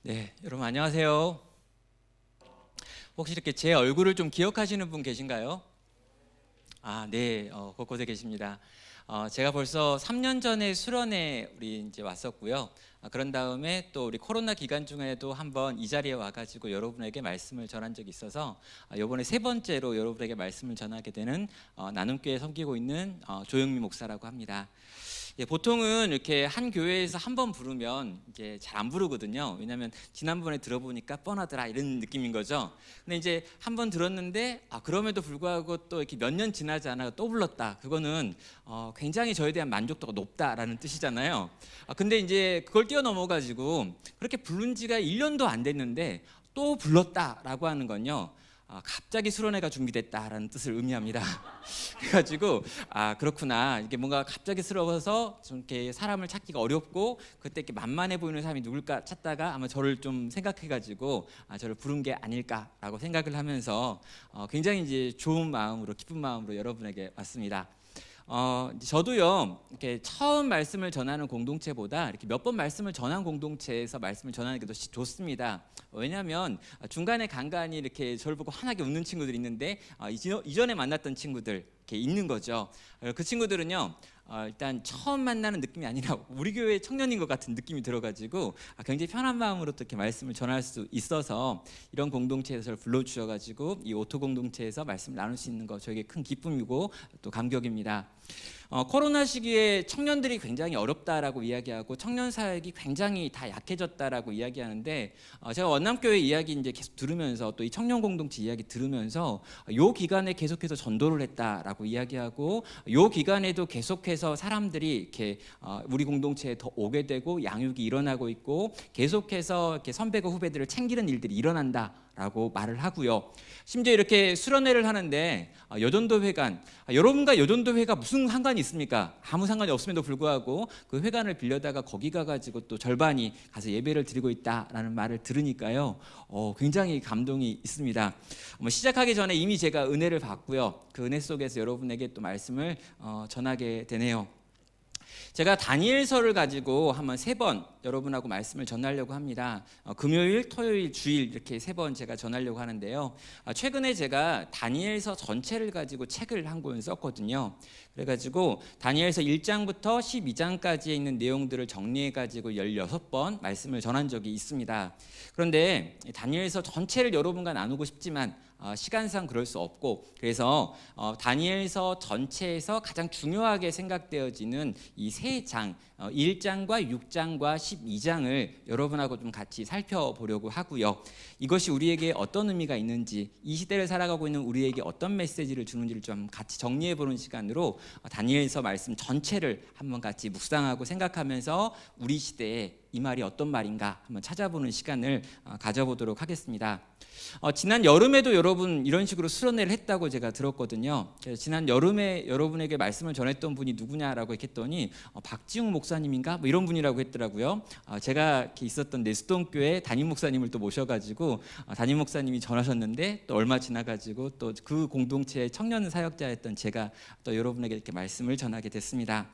네, 여러분 안녕하세요. 혹시 이렇게 제 얼굴을 좀 기억하시는 분 계신가요? 네, 곳곳에 계십니다. 제가 벌써 3년 전에 수련회 우리 이제 왔었고요. 그런 다음에 또 우리 코로나 기간 중에도 한번 이 자리에 와가지고 여러분에게 말씀을 전한 적이 있어서 이번에 세 번째로 여러분에게 말씀을 전하게 되는 나눔교회 섬기고 있는 조영미 목사라고 합니다. 예, 보통은 이렇게 한 교회에서 한 번 부르면 이제 잘 안 부르거든요. 왜냐하면 지난번에 들어보니까 뻔하더라 이런 느낌인 거죠. 근데 이제 한 번 들었는데 그럼에도 불구하고 또 이렇게 몇 년 지나지 않아 또 불렀다. 그거는 굉장히 저에 대한 만족도가 높다라는 뜻이잖아요. 근데 이제 그걸 뛰어넘어가지고 그렇게 부른 지가 1년도 안 됐는데 또 불렀다라고 하는 건요. 갑자기 수련회가 준비됐다라는 뜻을 의미합니다. 그래가지고 그렇구나, 이게 뭔가 갑자기스러워서 좀 이렇게 사람을 찾기가 어렵고 그때 이렇게 만만해 보이는 사람이 누굴까 찾다가 아마 저를 좀 생각해가지고 저를 부른 게 아닐까라고 생각을 하면서 굉장히 이제 좋은 마음으로 기쁜 마음으로 여러분에게 왔습니다. 저도요 이렇게 처음 말씀을 전하는 공동체보다 이렇게 몇 번 말씀을 전한 공동체에서 말씀을 전하는 게 더 좋습니다. 왜냐하면 중간에 간간히 이렇게 저를 보고 환하게 웃는 친구들이 있는데 이전에 만났던 친구들 이렇게 있는 거죠. 그 친구들은요 일단 처음 만나는 느낌이 아니라 우리 교회 청년인 것 같은 느낌이 들어가지고 굉장히 편한 마음으로 또 이렇게 말씀을 전할 수 있어서 이런 공동체에서 저를 불러주셔가지고 이 오토 공동체에서 말씀을 나눌 수 있는 거 저에게 큰 기쁨이고 또 감격입니다. 코로나 시기에 청년들이 굉장히 어렵다라고 이야기하고 청년 사역이 굉장히 다 약해졌다라고 이야기하는데 제가 원남교회 이야기 이제 계속 들으면서 또 이 청년 공동체 이야기 들으면서 요 기간에 계속해서 전도를 했다라고 이야기하고 요 기간에도 계속해서 사람들이 이렇게 우리 공동체에 더 오게 되고 양육이 일어나고 있고 계속해서 이렇게 선배가 후배들을 챙기는 일들이 일어난다라고 말을 하고요. 심지어 이렇게 수련회를 하는데 여전도회관, 여러분과 여전도회가 무슨 상관이 있습니까? 아무 상관이 없음에도 불구하고 그 회관을 빌려다가 거기 가가지고 또 절반이 가서 예배를 드리고 있다라는 말을 들으니까요 굉장히 감동이 있습니다. 시작하기 전에 이미 제가 은혜를 받고요, 그 은혜 속에서 여러분에게 또 말씀을 전하게 되네요. 제가 다니엘서를 가지고 한번 3번 여러분하고 말씀을 전하려고 합니다. 금요일, 토요일, 주일 이렇게 3번 제가 전하려고 하는데요. 최근에 제가 다니엘서 전체를 가지고 책을 한 권 썼거든요. 그래가지고 다니엘서 1장부터 12장까지에 있는 내용들을 정리해가지고 16번 말씀을 전한 적이 있습니다. 그런데 다니엘서 전체를 여러분과 나누고 싶지만 시간상 그럴 수 없고, 그래서 다니엘서 전체에서 가장 중요하게 생각되어지는 이 3장 1장과 6장과 12장을 여러분하고 좀 같이 살펴보려고 하고요. 이것이 우리에게 어떤 의미가 있는지, 이 시대를 살아가고 있는 우리에게 어떤 메시지를 주는지를 좀 같이 정리해보는 시간으로 다니엘서 말씀 전체를 한번 같이 묵상하고 생각하면서 우리 시대에 이 말이 어떤 말인가 한번 찾아보는 시간을 가져보도록 하겠습니다. 지난 여름에도 여러분 이런 식으로 수련회를 했다고 제가 들었거든요. 지난 여름에 여러분에게 말씀을 전했던 분이 누구냐라고 했더니 박지웅 목사님인가 뭐 이런 분이라고 했더라고요. 제가 이렇게 있었던 내수동교회 담임 목사님을 또 모셔가지고 담임 목사님이 전하셨는데 또 얼마 지나가지고 또 그 공동체의 청년 사역자였던 제가 또 여러분에게 이렇게 말씀을 전하게 됐습니다.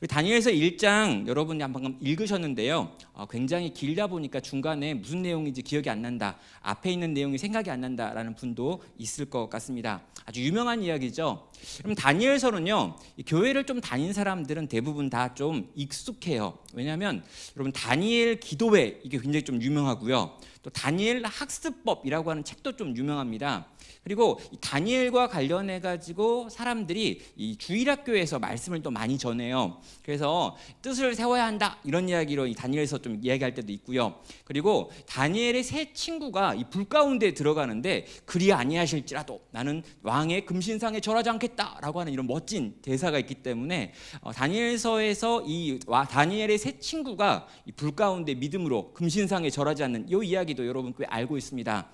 우리 다니엘서 1장 여러분이 방금 읽으셨는데요. 굉장히 길다 보니까 중간에 무슨 내용인지 기억이 안 난다, 앞에 있는 내용이 생각이 안 난다라는 분도 있을 것 같습니다. 아주 유명한 이야기죠. 그럼 다니엘서는요, 교회를 좀 다닌 사람들은 대부분 다 좀 익숙해요. 왜냐하면 여러분 다니엘 기도회 이게 굉장히 좀 유명하고요. 또 다니엘 학습법이라고 하는 책도 좀 유명합니다. 그리고 이 다니엘과 관련해 가지고 사람들이 이 주일학교에서 말씀을 또 많이 전해요. 그래서 뜻을 세워야 한다 이런 이야기로 이 다니엘서 좀 이야기할 때도 있고요. 그리고 다니엘의 세 친구가 이 불 가운데 들어가는데 그리 아니하실지라도 나는 왕의 금신상에 절하지 않겠다라고 하는 이런 멋진 대사가 있기 때문에 다니엘서에서 이 다니엘의 세 친구가 이 불 가운데 믿음으로 금신상에 절하지 않는 이 이야기도 여러분 꽤 알고 있습니다.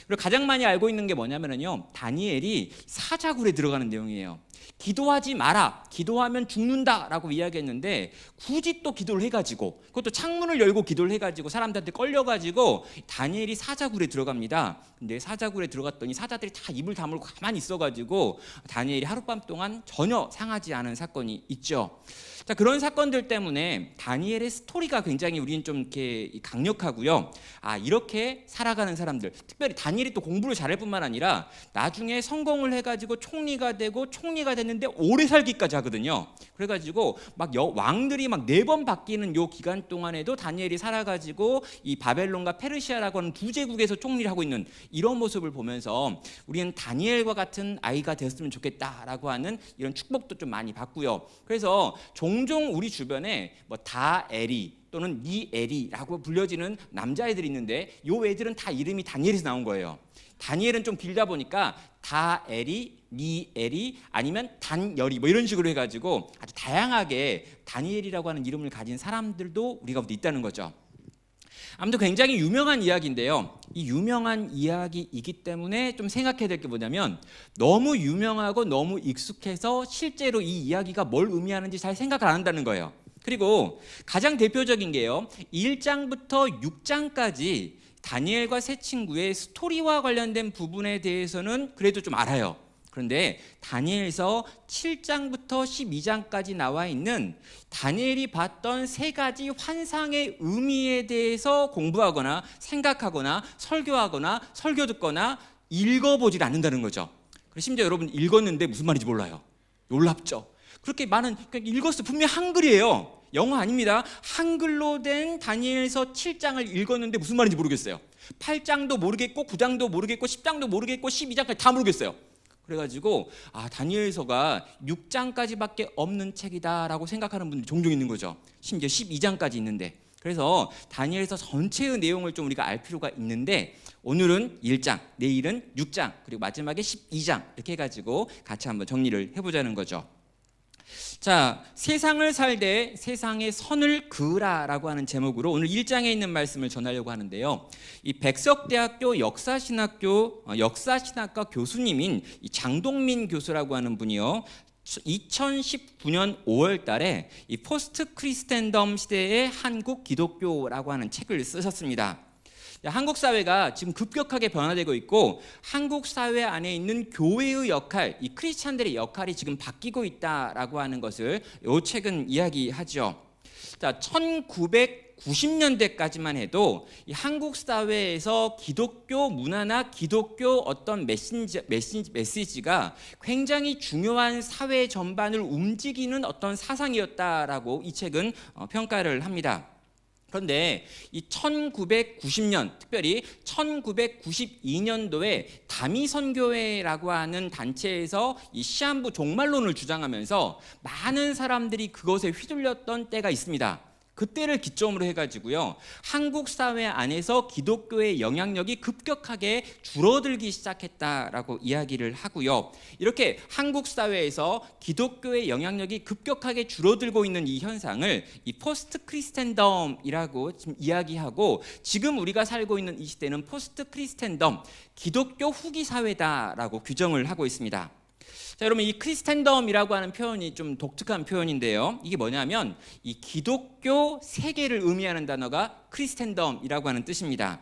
그리고 가장 많이 알고 있는 게 뭐냐면요, 다니엘이 사자굴에 들어가는 내용이에요. 기도하지 마라, 기도하면 죽는다라고 이야기했는데 굳이 또 기도를 해가지고, 그것도 창문을 열고 기도를 해가지고 사람들한테 걸려가지고 다니엘이 사자굴에 들어갑니다. 근데 사자굴에 들어갔더니 사자들이 다 입을 다물고 가만히 있어가지고 다니엘이 하룻밤 동안 전혀 상하지 않은 사건이 있죠. 자, 그런 사건들 때문에 다니엘의 스토리가 굉장히 우리는 좀 이렇게 강력하고요. 아, 이렇게 살아가는 사람들, 특별히 다니엘이 또 공부를 잘할 뿐만 아니라 나중에 성공을 해가지고 총리가 되고, 총리가 됐는데 오래 살기까지 하거든요. 그래가지고 막 왕들이 막 4번 바뀌는 요 기간 동안에도 다니엘이 살아가지고 이 바벨론과 페르시아라고 하는 두 제국에서 총리를 하고 있는 이런 모습을 보면서 우리는 다니엘과 같은 아이가 되었으면 좋겠다라고 하는 이런 축복도 좀 많이 받고요. 그래서 종종 우리 주변에 뭐 다엘이 또는 니엘이라고 불려지는 남자애들이 있는데 요 애들은 다 이름이 다니엘에서 나온 거예요. 다니엘은 좀 길다 보니까 다엘이, 니엘이, 아니면 단열이 뭐 이런 식으로 해가지고 아주 다양하게 다니엘이라고 하는 이름을 가진 사람들도 우리 가운데 있다는 거죠. 아무튼 굉장히 유명한 이야기인데요, 이 유명한 이야기이기 때문에 좀 생각해야 될 게 뭐냐면, 너무 유명하고 너무 익숙해서 실제로 이 이야기가 뭘 의미하는지 잘 생각을 안 한다는 거예요. 그리고 가장 대표적인 게요, 1장부터 6장까지 다니엘과 세 친구의 스토리와 관련된 부분에 대해서는 그래도 좀 알아요. 그런데 다니엘서 7장부터 12장까지 나와 있는 다니엘이 봤던 3가지 환상의 의미에 대해서 공부하거나 생각하거나 설교하거나 설교 듣거나 읽어보질 않는다는 거죠. 심지어 여러분 읽었는데 무슨 말인지 몰라요. 놀랍죠? 그렇게 많은, 읽었어요. 분명히 한글이에요. 영어 아닙니다. 한글로 된 다니엘서 7장을 읽었는데 무슨 말인지 모르겠어요. 8장도 모르겠고 9장도 모르겠고 10장도 모르겠고 12장까지 다 모르겠어요. 그래가지고 다니엘서가 6장까지밖에 없는 책이다라고 생각하는 분들이 종종 있는 거죠. 심지어 12장까지 있는데. 그래서 다니엘서 전체의 내용을 좀 우리가 알 필요가 있는데, 오늘은 1장, 내일은 6장, 그리고 마지막에 12장 이렇게 해가지고 같이 한번 정리를 해보자는 거죠. 자, 세상을 살되 세상의 선을 그으라라고 하는 제목으로 오늘 1장에 있는 말씀을 전하려고 하는데요, 이 백석대학교 역사신학과 교수님인 이 장동민 교수라고 하는 분이요, 2019년 5월 달에 이 포스트 크리스텐덤 시대의 한국 기독교라고 하는 책을 쓰셨습니다. 한국 사회가 지금 급격하게 변화되고 있고, 한국 사회 안에 있는 교회의 역할, 이 크리스찬들의 역할이 지금 바뀌고 있다라고 하는 것을 이 책은 이야기하죠. 자, 1990년대까지만 해도 이 한국 사회에서 기독교 문화나 기독교 어떤 메시지가 굉장히 중요한 사회 전반을 움직이는 어떤 사상이었다라고 이 책은 평가를 합니다. 그런데 이 1990년, 특별히 1992년도에 다미선교회라고 하는 단체에서 이 시한부 종말론을 주장하면서 많은 사람들이 그것에 휘둘렸던 때가 있습니다. 그때를 기점으로 해가지고요, 한국 사회 안에서 기독교의 영향력이 급격하게 줄어들기 시작했다라고 이야기를 하고요. 이렇게 한국 사회에서 기독교의 영향력이 급격하게 줄어들고 있는 이 현상을 이 포스트 크리스텐덤이라고 지금 이야기하고, 지금 우리가 살고 있는 이 시대는 포스트 크리스텐덤, 기독교 후기 사회다라고 규정을 하고 있습니다. 자, 여러분, 이 크리스텐덤이라고 하는 표현이 좀 독특한 표현인데요, 이게 뭐냐면 이 기독교 세계를 의미하는 단어가 크리스텐덤이라고 하는 뜻입니다.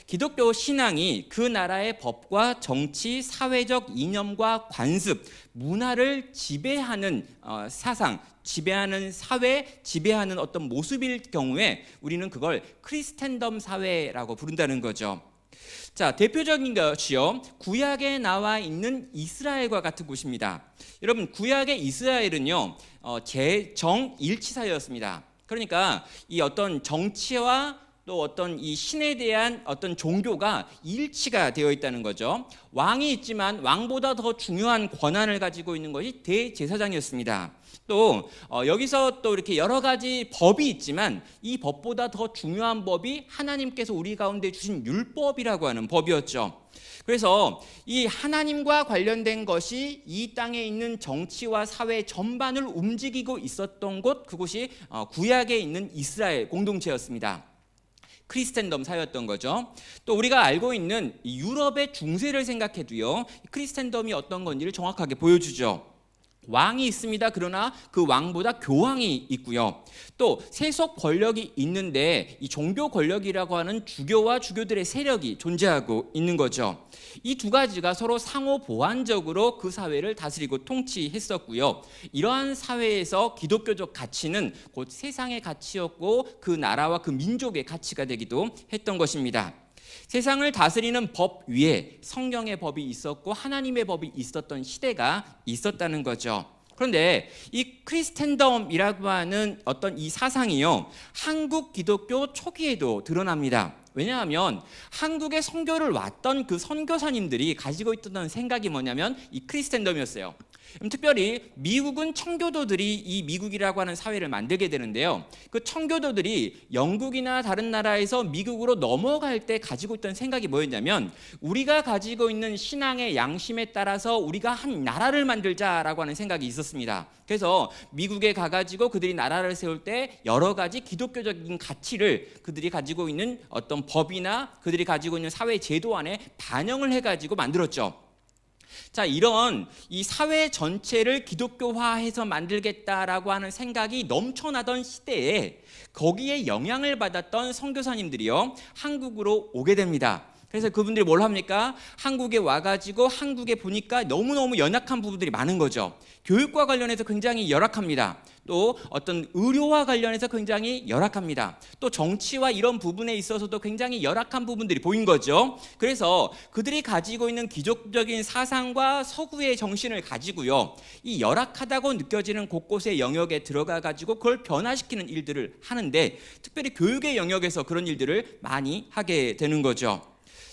기독교 신앙이 그 나라의 법과 정치, 사회적 이념과 관습, 문화를 지배하는 사상, 지배하는 사회, 지배하는 어떤 모습일 경우에 우리는 그걸 크리스텐덤 사회라고 부른다는 거죠. 자, 대표적인 것이요, 구약에 나와 있는 이스라엘과 같은 곳입니다. 여러분, 구약의 이스라엘은요, 재정일치사였습니다. 그러니까 이 어떤 정치와 또 어떤 이 신에 대한 어떤 종교가 일치가 되어 있다는 거죠. 왕이 있지만 왕보다 더 중요한 권한을 가지고 있는 것이 대제사장이었습니다. 또 여기서 또 이렇게 여러 가지 법이 있지만 이 법보다 더 중요한 법이 하나님께서 우리 가운데 주신 율법이라고 하는 법이었죠. 그래서 이 하나님과 관련된 것이 이 땅에 있는 정치와 사회 전반을 움직이고 있었던 곳, 그곳이 구약에 있는 이스라엘 공동체였습니다. 크리스텐덤 사회였던 거죠. 또 우리가 알고 있는 유럽의 중세를 생각해도요, 크리스텐덤이 어떤 건지를 정확하게 보여주죠. 왕이 있습니다. 그러나 그 왕보다 교황이 있고요. 또 세속 권력이 있는데 이 종교 권력이라고 하는 주교와 주교들의 세력이 존재하고 있는 거죠. 이 두 가지가 서로 상호 보완적으로 그 사회를 다스리고 통치했었고요. 이러한 사회에서 기독교적 가치는 곧 세상의 가치였고 그 나라와 그 민족의 가치가 되기도 했던 것입니다. 세상을 다스리는 법 위에 성경의 법이 있었고 하나님의 법이 있었던 시대가 있었다는 거죠. 그런데 이 크리스텐덤이라고 하는 어떤 이 사상이요, 한국 기독교 초기에도 드러납니다. 왜냐하면 한국에 선교를 왔던 그 선교사님들이 가지고 있던 생각이 뭐냐면 이 크리스텐덤이었어요. 특별히 미국은 청교도들이 이 미국이라고 하는 사회를 만들게 되는데요. 그 청교도들이 영국이나 다른 나라에서 미국으로 넘어갈 때 가지고 있던 생각이 뭐였냐면 우리가 가지고 있는 신앙의 양심에 따라서 우리가 한 나라를 만들자라고 하는 생각이 있었습니다. 그래서 미국에 가가지고 그들이 나라를 세울 때 여러 가지 기독교적인 가치를 그들이 가지고 있는 어떤 법이나 그들이 가지고 있는 사회 제도 안에 반영을 해가지고 만들었죠. 자, 이런 이 사회 전체를 기독교화해서 만들겠다라고 하는 생각이 넘쳐나던 시대에 거기에 영향을 받았던 선교사님들이요, 한국으로 오게 됩니다. 그래서 그분들이 뭘 합니까? 한국에 와가지고 한국에 보니까 너무너무 연약한 부분들이 많은 거죠. 교육과 관련해서 굉장히 열악합니다. 또 어떤 의료와 관련해서 굉장히 열악합니다. 또 정치와 이런 부분에 있어서도 굉장히 열악한 부분들이 보인 거죠. 그래서 그들이 가지고 있는 기독적인 사상과 서구의 정신을 가지고요, 이 열악하다고 느껴지는 곳곳의 영역에 들어가 가지고 그걸 변화시키는 일들을 하는데, 특별히 교육의 영역에서 그런 일들을 많이 하게 되는 거죠.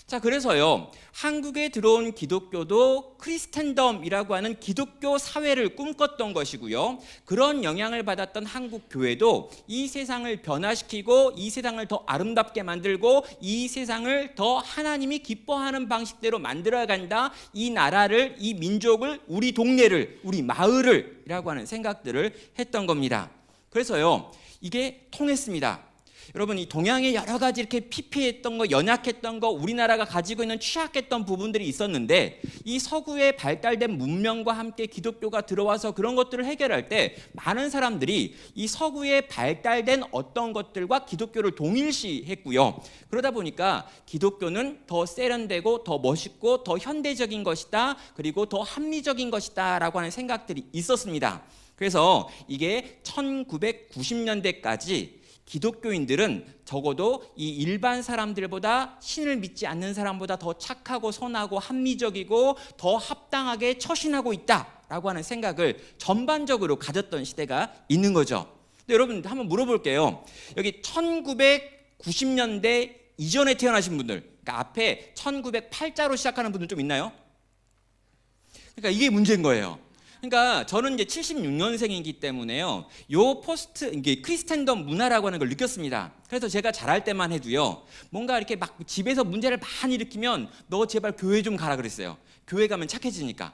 자, 그래서요, 한국에 들어온 기독교도 크리스텐덤이라고 하는 기독교 사회를 꿈꿨던 것이고요, 그런 영향을 받았던 한국 교회도 이 세상을 변화시키고 이 세상을 더 아름답게 만들고 이 세상을 더 하나님이 기뻐하는 방식대로 만들어간다, 이 나라를, 이 민족을, 우리 동네를, 우리 마을을 이라고 하는 생각들을 했던 겁니다. 그래서요, 이게 통했습니다. 여러분, 이 동양에 여러 가지 이렇게 피폐했던 거, 연약했던 거, 우리나라가 가지고 있는 취약했던 부분들이 있었는데 이 서구의 발달된 문명과 함께 기독교가 들어와서 그런 것들을 해결할 때 많은 사람들이 이 서구의 발달된 어떤 것들과 기독교를 동일시했고요. 그러다 보니까 기독교는 더 세련되고 더 멋있고 더 현대적인 것이다, 그리고 더 합리적인 것이다 라고 하는 생각들이 있었습니다. 그래서 이게 1990년대까지 기독교인들은 적어도 이 일반 사람들보다, 신을 믿지 않는 사람보다 더 착하고 선하고 합리적이고 더 합당하게 처신하고 있다라고 하는 생각을 전반적으로 가졌던 시대가 있는 거죠. 근데 여러분, 한번 물어볼게요. 여기 1990년대 이전에 태어나신 분들, 그러니까 앞에 1908자로 시작하는 분들 좀 있나요? 그러니까 이게 문제인 거예요. 그러니까 저는 이제 76년생이기 때문에요, 요 포스트, 이게 크리스텐덤 문화라고 하는 걸 느꼈습니다. 그래서 제가 자랄 때만 해도요, 뭔가 이렇게 막 집에서 문제를 많이 일으키면 너 제발 교회 좀 가라 그랬어요. 교회 가면 착해지니까.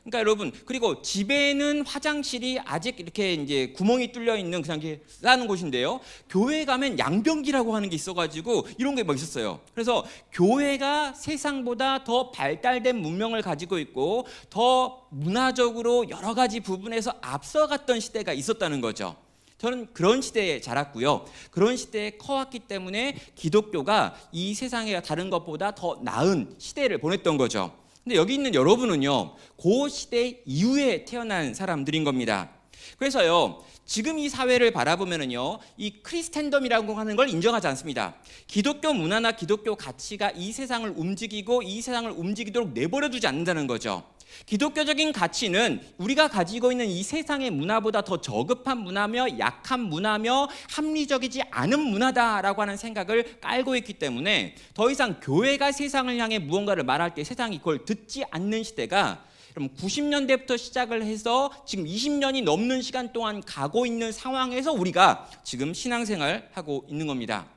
그러니까 여러분, 그리고 집에는 화장실이 아직 이렇게 이제 구멍이 뚫려 있는 그냥 이렇게 싸는 곳인데요, 교회 가면 양변기라고 하는 게 있어가지고 이런 게 막 있었어요. 그래서 교회가 세상보다 더 발달된 문명을 가지고 있고 더 문화적으로 여러 가지 부분에서 앞서갔던 시대가 있었다는 거죠. 저는 그런 시대에 자랐고요, 그런 시대에 커왔기 때문에 기독교가 이 세상의 다른 것보다 더 나은 시대를 보냈던 거죠. 근데 여기 있는 여러분은요, 그 시대 이후에 태어난 사람들인 겁니다. 그래서요, 지금 이 사회를 바라보면은요, 이 크리스텐덤이라고 하는 걸 인정하지 않습니다. 기독교 문화나 기독교 가치가 이 세상을 움직이고 이 세상을 움직이도록 내버려 두지 않는다는 거죠. 기독교적인 가치는 우리가 가지고 있는 이 세상의 문화보다 더 저급한 문화며 약한 문화며 합리적이지 않은 문화다라고 하는 생각을 깔고 있기 때문에 더 이상 교회가 세상을 향해 무언가를 말할 때 세상이 그걸 듣지 않는 시대가, 그럼 90년대부터 시작을 해서 지금 20년이 넘는 시간 동안 가고 있는 상황에서 우리가 지금 신앙생활 하고 있는 겁니다.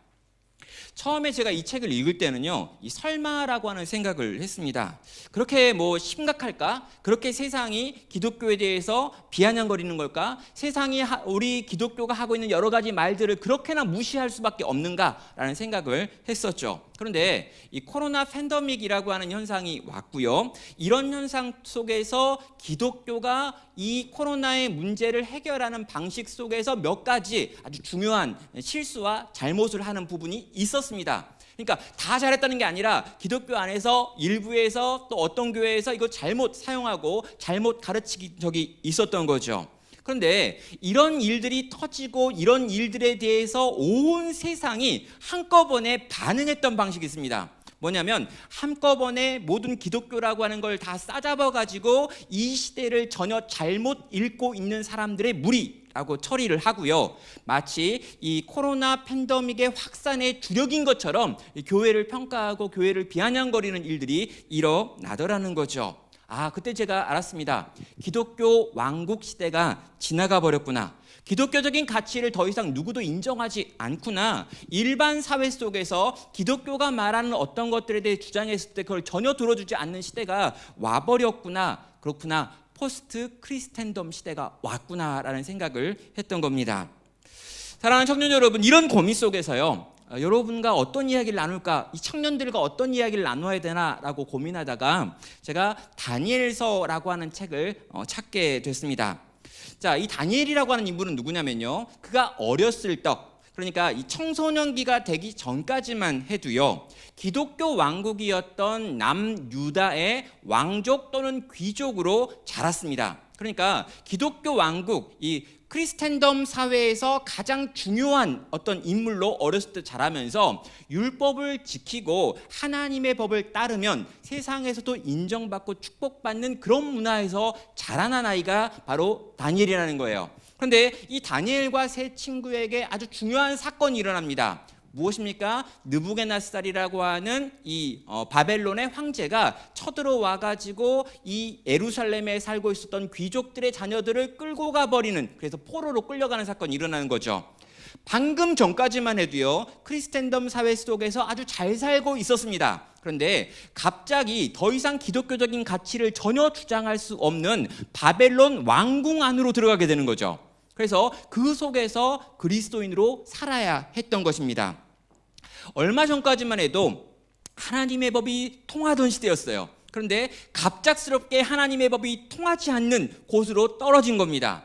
처음에 제가 이 책을 읽을 때는요, 이 설마라고 하는 생각을 했습니다. 그렇게 뭐 심각할까? 그렇게 세상이 기독교에 대해서 비아냥거리는 걸까? 세상이 우리 기독교가 하고 있는 여러 가지 말들을 그렇게나 무시할 수밖에 없는가라는 생각을 했었죠. 그런데 이 코로나 팬데믹이라고 하는 현상이 왔고요. 이런 현상 속에서 기독교가 이 코로나의 문제를 해결하는 방식 속에서 몇 가지 아주 중요한 실수와 잘못을 하는 부분이 있었습니다. 그러니까 다 잘했다는 게 아니라 기독교 안에서 일부에서 또 어떤 교회에서 이거 잘못 사용하고 잘못 가르치기 적이 있었던 거죠. 그런데 이런 일들이 터지고 이런 일들에 대해서 온 세상이 한꺼번에 반응했던 방식이 있습니다. 뭐냐면 한꺼번에 모든 기독교라고 하는 걸 다 싸잡아 가지고 이 시대를 전혀 잘못 읽고 있는 사람들의 무리라고 처리를 하고요. 마치 이 코로나 팬데믹의 확산의 주력인 것처럼 교회를 평가하고 교회를 비아냥거리는 일들이 일어나더라는 거죠. 그때 제가 알았습니다. 기독교 왕국 시대가 지나가 버렸구나. 기독교적인 가치를 더 이상 누구도 인정하지 않구나. 일반 사회 속에서 기독교가 말하는 어떤 것들에 대해 주장했을 때 그걸 전혀 들어주지 않는 시대가 와버렸구나. 그렇구나. 포스트 크리스텐덤 시대가 왔구나라는 생각을 했던 겁니다. 사랑하는 청년 여러분, 이런 고민 속에서요, 여러분과 어떤 이야기를 나눌까, 이 청년들과 어떤 이야기를 나눠야 되나라고 고민하다가 제가 다니엘서라고 하는 책을 찾게 됐습니다. 자, 이 다니엘이라고 하는 인물은 누구냐면요, 그가 어렸을 적, 그러니까 이 청소년기가 되기 전까지만 해도요, 기독교 왕국이었던 남유다의 왕족 또는 귀족으로 자랐습니다. 그러니까 기독교 왕국, 이 크리스텐덤 사회에서 가장 중요한 어떤 인물로 어렸을 때 자라면서 율법을 지키고 하나님의 법을 따르면 세상에서도 인정받고 축복받는 그런 문화에서 자라난 아이가 바로 다니엘이라는 거예요. 그런데 이 다니엘과 세 친구에게 아주 중요한 사건이 일어납니다. 무엇입니까? 느부갓네살이라고 하는 이 바벨론의 황제가 쳐들어와 가지고 이 예루살렘에 살고 있었던 귀족들의 자녀들을 끌고 가버리는, 그래서 포로로 끌려가는 사건이 일어나는 거죠. 방금 전까지만 해도요, 크리스텐덤 사회 속에서 아주 잘 살고 있었습니다. 그런데 갑자기 더 이상 기독교적인 가치를 전혀 주장할 수 없는 바벨론 왕궁 안으로 들어가게 되는 거죠. 그래서 그 속에서 그리스도인으로 살아야 했던 것입니다. 얼마 전까지만 해도 하나님의 법이 통하던 시대였어요. 그런데 갑작스럽게 하나님의 법이 통하지 않는 곳으로 떨어진 겁니다.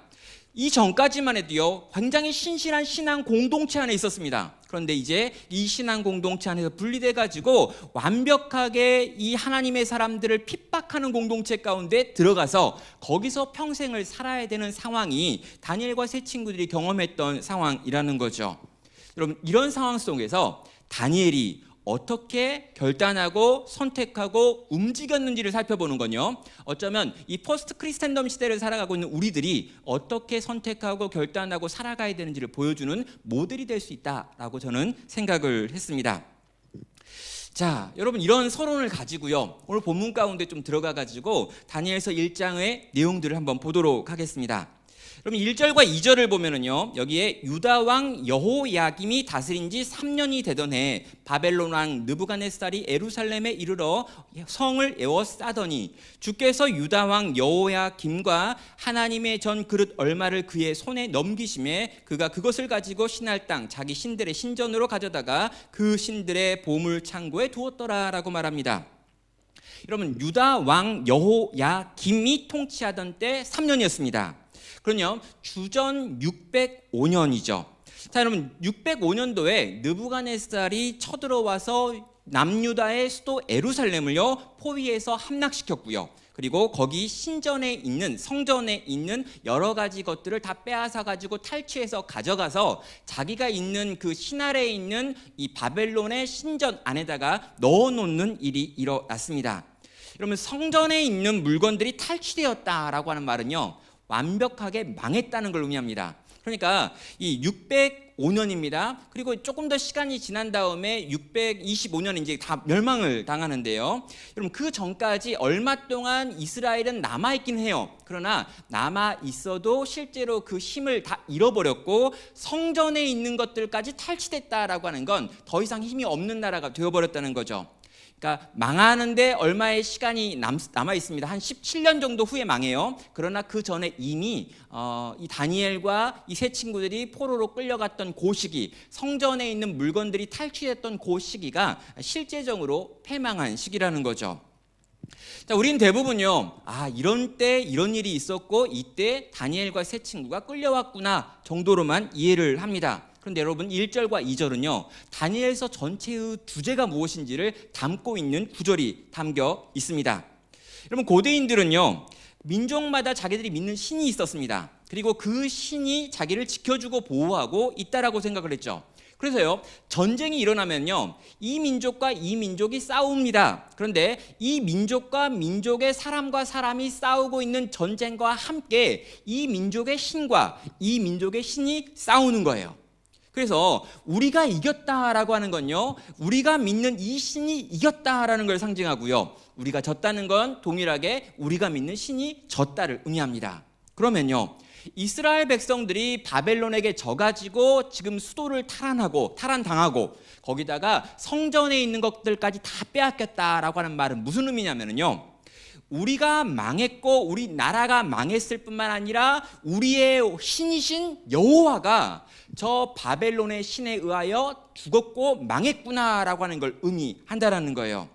이 전까지만 해도요, 굉장히 신실한 신앙 공동체 안에 있었습니다. 그런데 이제 이 신앙 공동체 안에서 분리돼 가지고 완벽하게 이 하나님의 사람들을 핍박하는 공동체 가운데 들어가서 거기서 평생을 살아야 되는 상황이 다니엘과 세 친구들이 경험했던 상황이라는 거죠. 여러분, 이런 상황 속에서 다니엘이 어떻게 결단하고 선택하고 움직였는지를 살펴보는 건요, 어쩌면 이 포스트 크리스텐덤 시대를 살아가고 있는 우리들이 어떻게 선택하고 결단하고 살아가야 되는지를 보여주는 모델이 될 수 있다라고 저는 생각을 했습니다. 자, 여러분, 이런 서론을 가지고요, 오늘 본문 가운데 좀 들어가 가지고 다니엘서 1장의 내용들을 한번 보도록 하겠습니다. 그럼 1절과 2절을 보면은요, 여기에 유다 왕 여호야김이 다스린 지 3년이 되던 해 바벨론 왕 느부갓네살이 예루살렘에 이르러 성을 에워싸더니 주께서 유다 왕 여호야김과 하나님의 전 그릇 얼마를 그의 손에 넘기심에 그가 그것을 가지고 신할 땅 자기 신들의 신전으로 가져다가 그 신들의 보물 창고에 두었더라라고 말합니다. 여러분, 유다 왕 여호야김이 통치하던 때 3년이었습니다. 그럼요, 주전 605년이죠. 자, 여러분, 605년도에 느부갓네살이 쳐들어와서 남유다의 수도 예루살렘을요, 포위해서 함락시켰고요. 그리고 거기 신전에 있는, 성전에 있는 여러 가지 것들을 다 빼앗아 가지고 탈취해서 가져가서 자기가 있는 그 신할에 있는 이 바벨론의 신전 안에다가 넣어놓는 일이 일어났습니다. 여러분, 성전에 있는 물건들이 탈취되었다라고 하는 말은요, 완벽하게 망했다는 걸 의미합니다. 그러니까 이 625년입니다. 그리고 조금 더 시간이 지난 다음에 625년 이제 다 멸망을 당하는데요. 여러분 그 전까지 얼마 동안 이스라엘은 남아 있긴 해요. 그러나 남아 있어도 실제로 그 힘을 다 잃어버렸고 성전에 있는 것들까지 탈취됐다라고 하는 건 더 이상 힘이 없는 나라가 되어버렸다는 거죠. 그러니까 망하는데 얼마의 시간이 남아 있습니다. 한 17년 정도 후에 망해요. 그러나 그 전에 이미 이 다니엘과 이 세 친구들이 포로로 끌려갔던 그 시기, 성전에 있는 물건들이 탈취됐던 그 시기가 실제적으로 패망한 시기라는 거죠. 자, 우린 대부분요, 이런 때 이런 일이 있었고 이때 다니엘과 세 친구가 끌려왔구나 정도로만 이해를 합니다. 그런데 여러분 1절과 2절은요 다니엘서 전체의 주제가 무엇인지를 담고 있는 구절이 담겨 있습니다. 여러분 고대인들은요 민족마다 자기들이 믿는 신이 있었습니다. 그리고 그 신이 자기를 지켜주고 보호하고 있다라고 생각을 했죠. 그래서요 전쟁이 일어나면요 이 민족과 이 민족이 싸웁니다. 그런데 이 민족과 민족의 사람과 사람이 싸우고 있는 전쟁과 함께 이 민족의 신과 이 민족의 신이 싸우는 거예요. 그래서 우리가 이겼다라고 하는 건요 우리가 믿는 이 신이 이겼다라는 걸 상징하고요 우리가 졌다는 건 동일하게 우리가 믿는 신이 졌다를 의미합니다. 그러면요 이스라엘 백성들이 바벨론에게 져가지고 지금 수도를 탈환당하고 거기다가 성전에 있는 것들까지 다 빼앗겼다라고 하는 말은 무슨 의미냐면요 우리가 망했고 우리 나라가 망했을 뿐만 아니라 우리의 신이신 여호와가 저 바벨론의 신에 의하여 죽었고 망했구나라고 하는 걸 의미한다라는 거예요.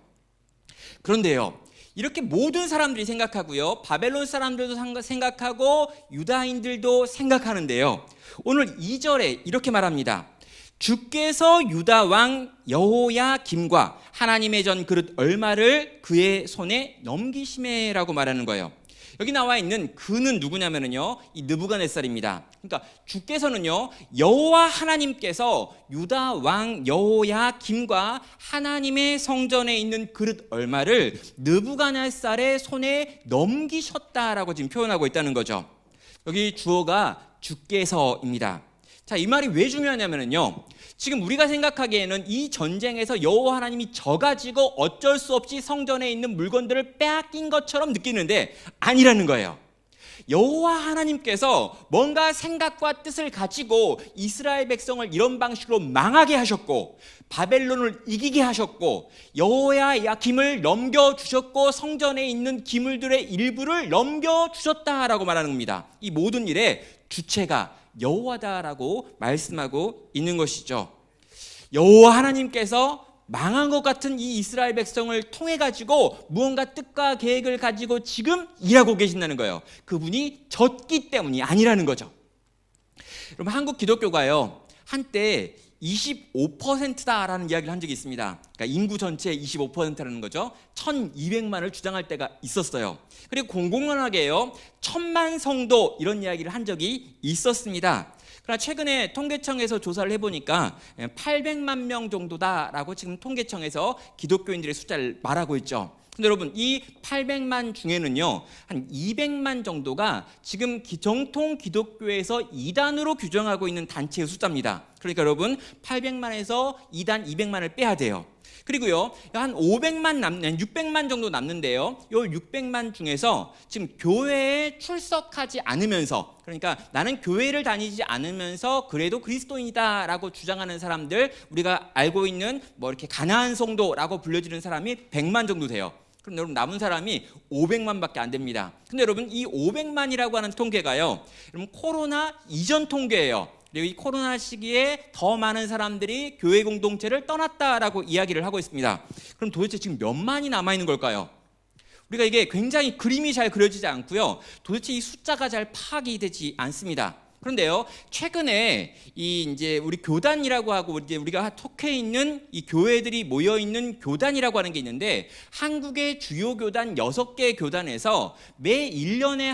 그런데요 이렇게 모든 사람들이 생각하고요 바벨론 사람들도 생각하고 유다인들도 생각하는데요 오늘 2절에 이렇게 말합니다. 주께서 유다 왕 여호야김과 하나님의 전 그릇 얼마를 그의 손에 넘기심에라고 말하는 거예요. 여기 나와 있는 그는 누구냐면요 이 느부갓네살입니다. 그러니까 주께서는요 여호와 하나님께서 유다 왕 여호야김과 하나님의 성전에 있는 그릇 얼마를 느부갓네살의 손에 넘기셨다라고 지금 표현하고 있다는 거죠. 여기 주어가 주께서입니다. 자, 이 말이 왜 중요하냐면요 지금 우리가 생각하기에는 이 전쟁에서 여호와 하나님이 져가지고 어쩔 수 없이 성전에 있는 물건들을 빼앗긴 것처럼 느끼는데 아니라는 거예요. 여호와 하나님께서 뭔가 생각과 뜻을 가지고 이스라엘 백성을 이런 방식으로 망하게 하셨고 바벨론을 이기게 하셨고 여호야김을 넘겨주셨고 성전에 있는 기물들의 일부를 넘겨주셨다라고 말하는 겁니다. 이 모든 일의 주체가 여호와다라고 말씀하고 있는 것이죠. 여호와 하나님께서 망한 것 같은 이 이스라엘 백성을 통해 가지고 무언가 뜻과 계획을 가지고 지금 일하고 계신다는 거예요. 그분이 졌기 때문이 아니라는 거죠. 여러분 한국 기독교가요 한때 25%다라는 이야기를 한 적이 있습니다. 그러니까 인구 전체의 25%라는 거죠. 1200만을 주장할 때가 있었어요. 그리고 공공연하게요 1000만 성도 이런 이야기를 한 적이 있었습니다. 그러나 최근에 통계청에서 조사를 해보니까 800만 명 정도다라고 지금 통계청에서 기독교인들의 숫자를 말하고 있죠. 근데 여러분 이 800만 중에는요 한 200만 정도가 지금 정통 기독교에서 이단으로 규정하고 있는 단체의 숫자입니다. 그러니까 여러분 800만에서 이단 200만을 빼야 돼요. 그리고요 한 600만 정도 남는데요 이 600만 중에서 지금 교회에 출석하지 않으면서 그러니까 나는 교회를 다니지 않으면서 그래도 그리스도인이다라고 주장하는 사람들 우리가 알고 있는 뭐 이렇게 가나안 성도라고 불려지는 사람이 100만 정도 돼요. 그럼 여러분 남은 사람이 500만밖에 안 됩니다. 근데 여러분 이 500만이라고 하는 통계가요 여러분 코로나 이전 통계예요. 그리고 이 코로나 시기에 더 많은 사람들이 교회 공동체를 떠났다라고 이야기를 하고 있습니다. 그럼 도대체 지금 몇 만이 남아있는 걸까요? 우리가 이게 굉장히 그림이 잘 그려지지 않고요 도대체 이 숫자가 잘 파악이 되지 않습니다. 그런데요 최근에 이제 우리 교단이라고 하고 이제 우리가 속해 있는 이 교회들이 모여 있는 교단이라고 하는 게 있는데 한국의 주요 교단 6개 교단에서 매 1년에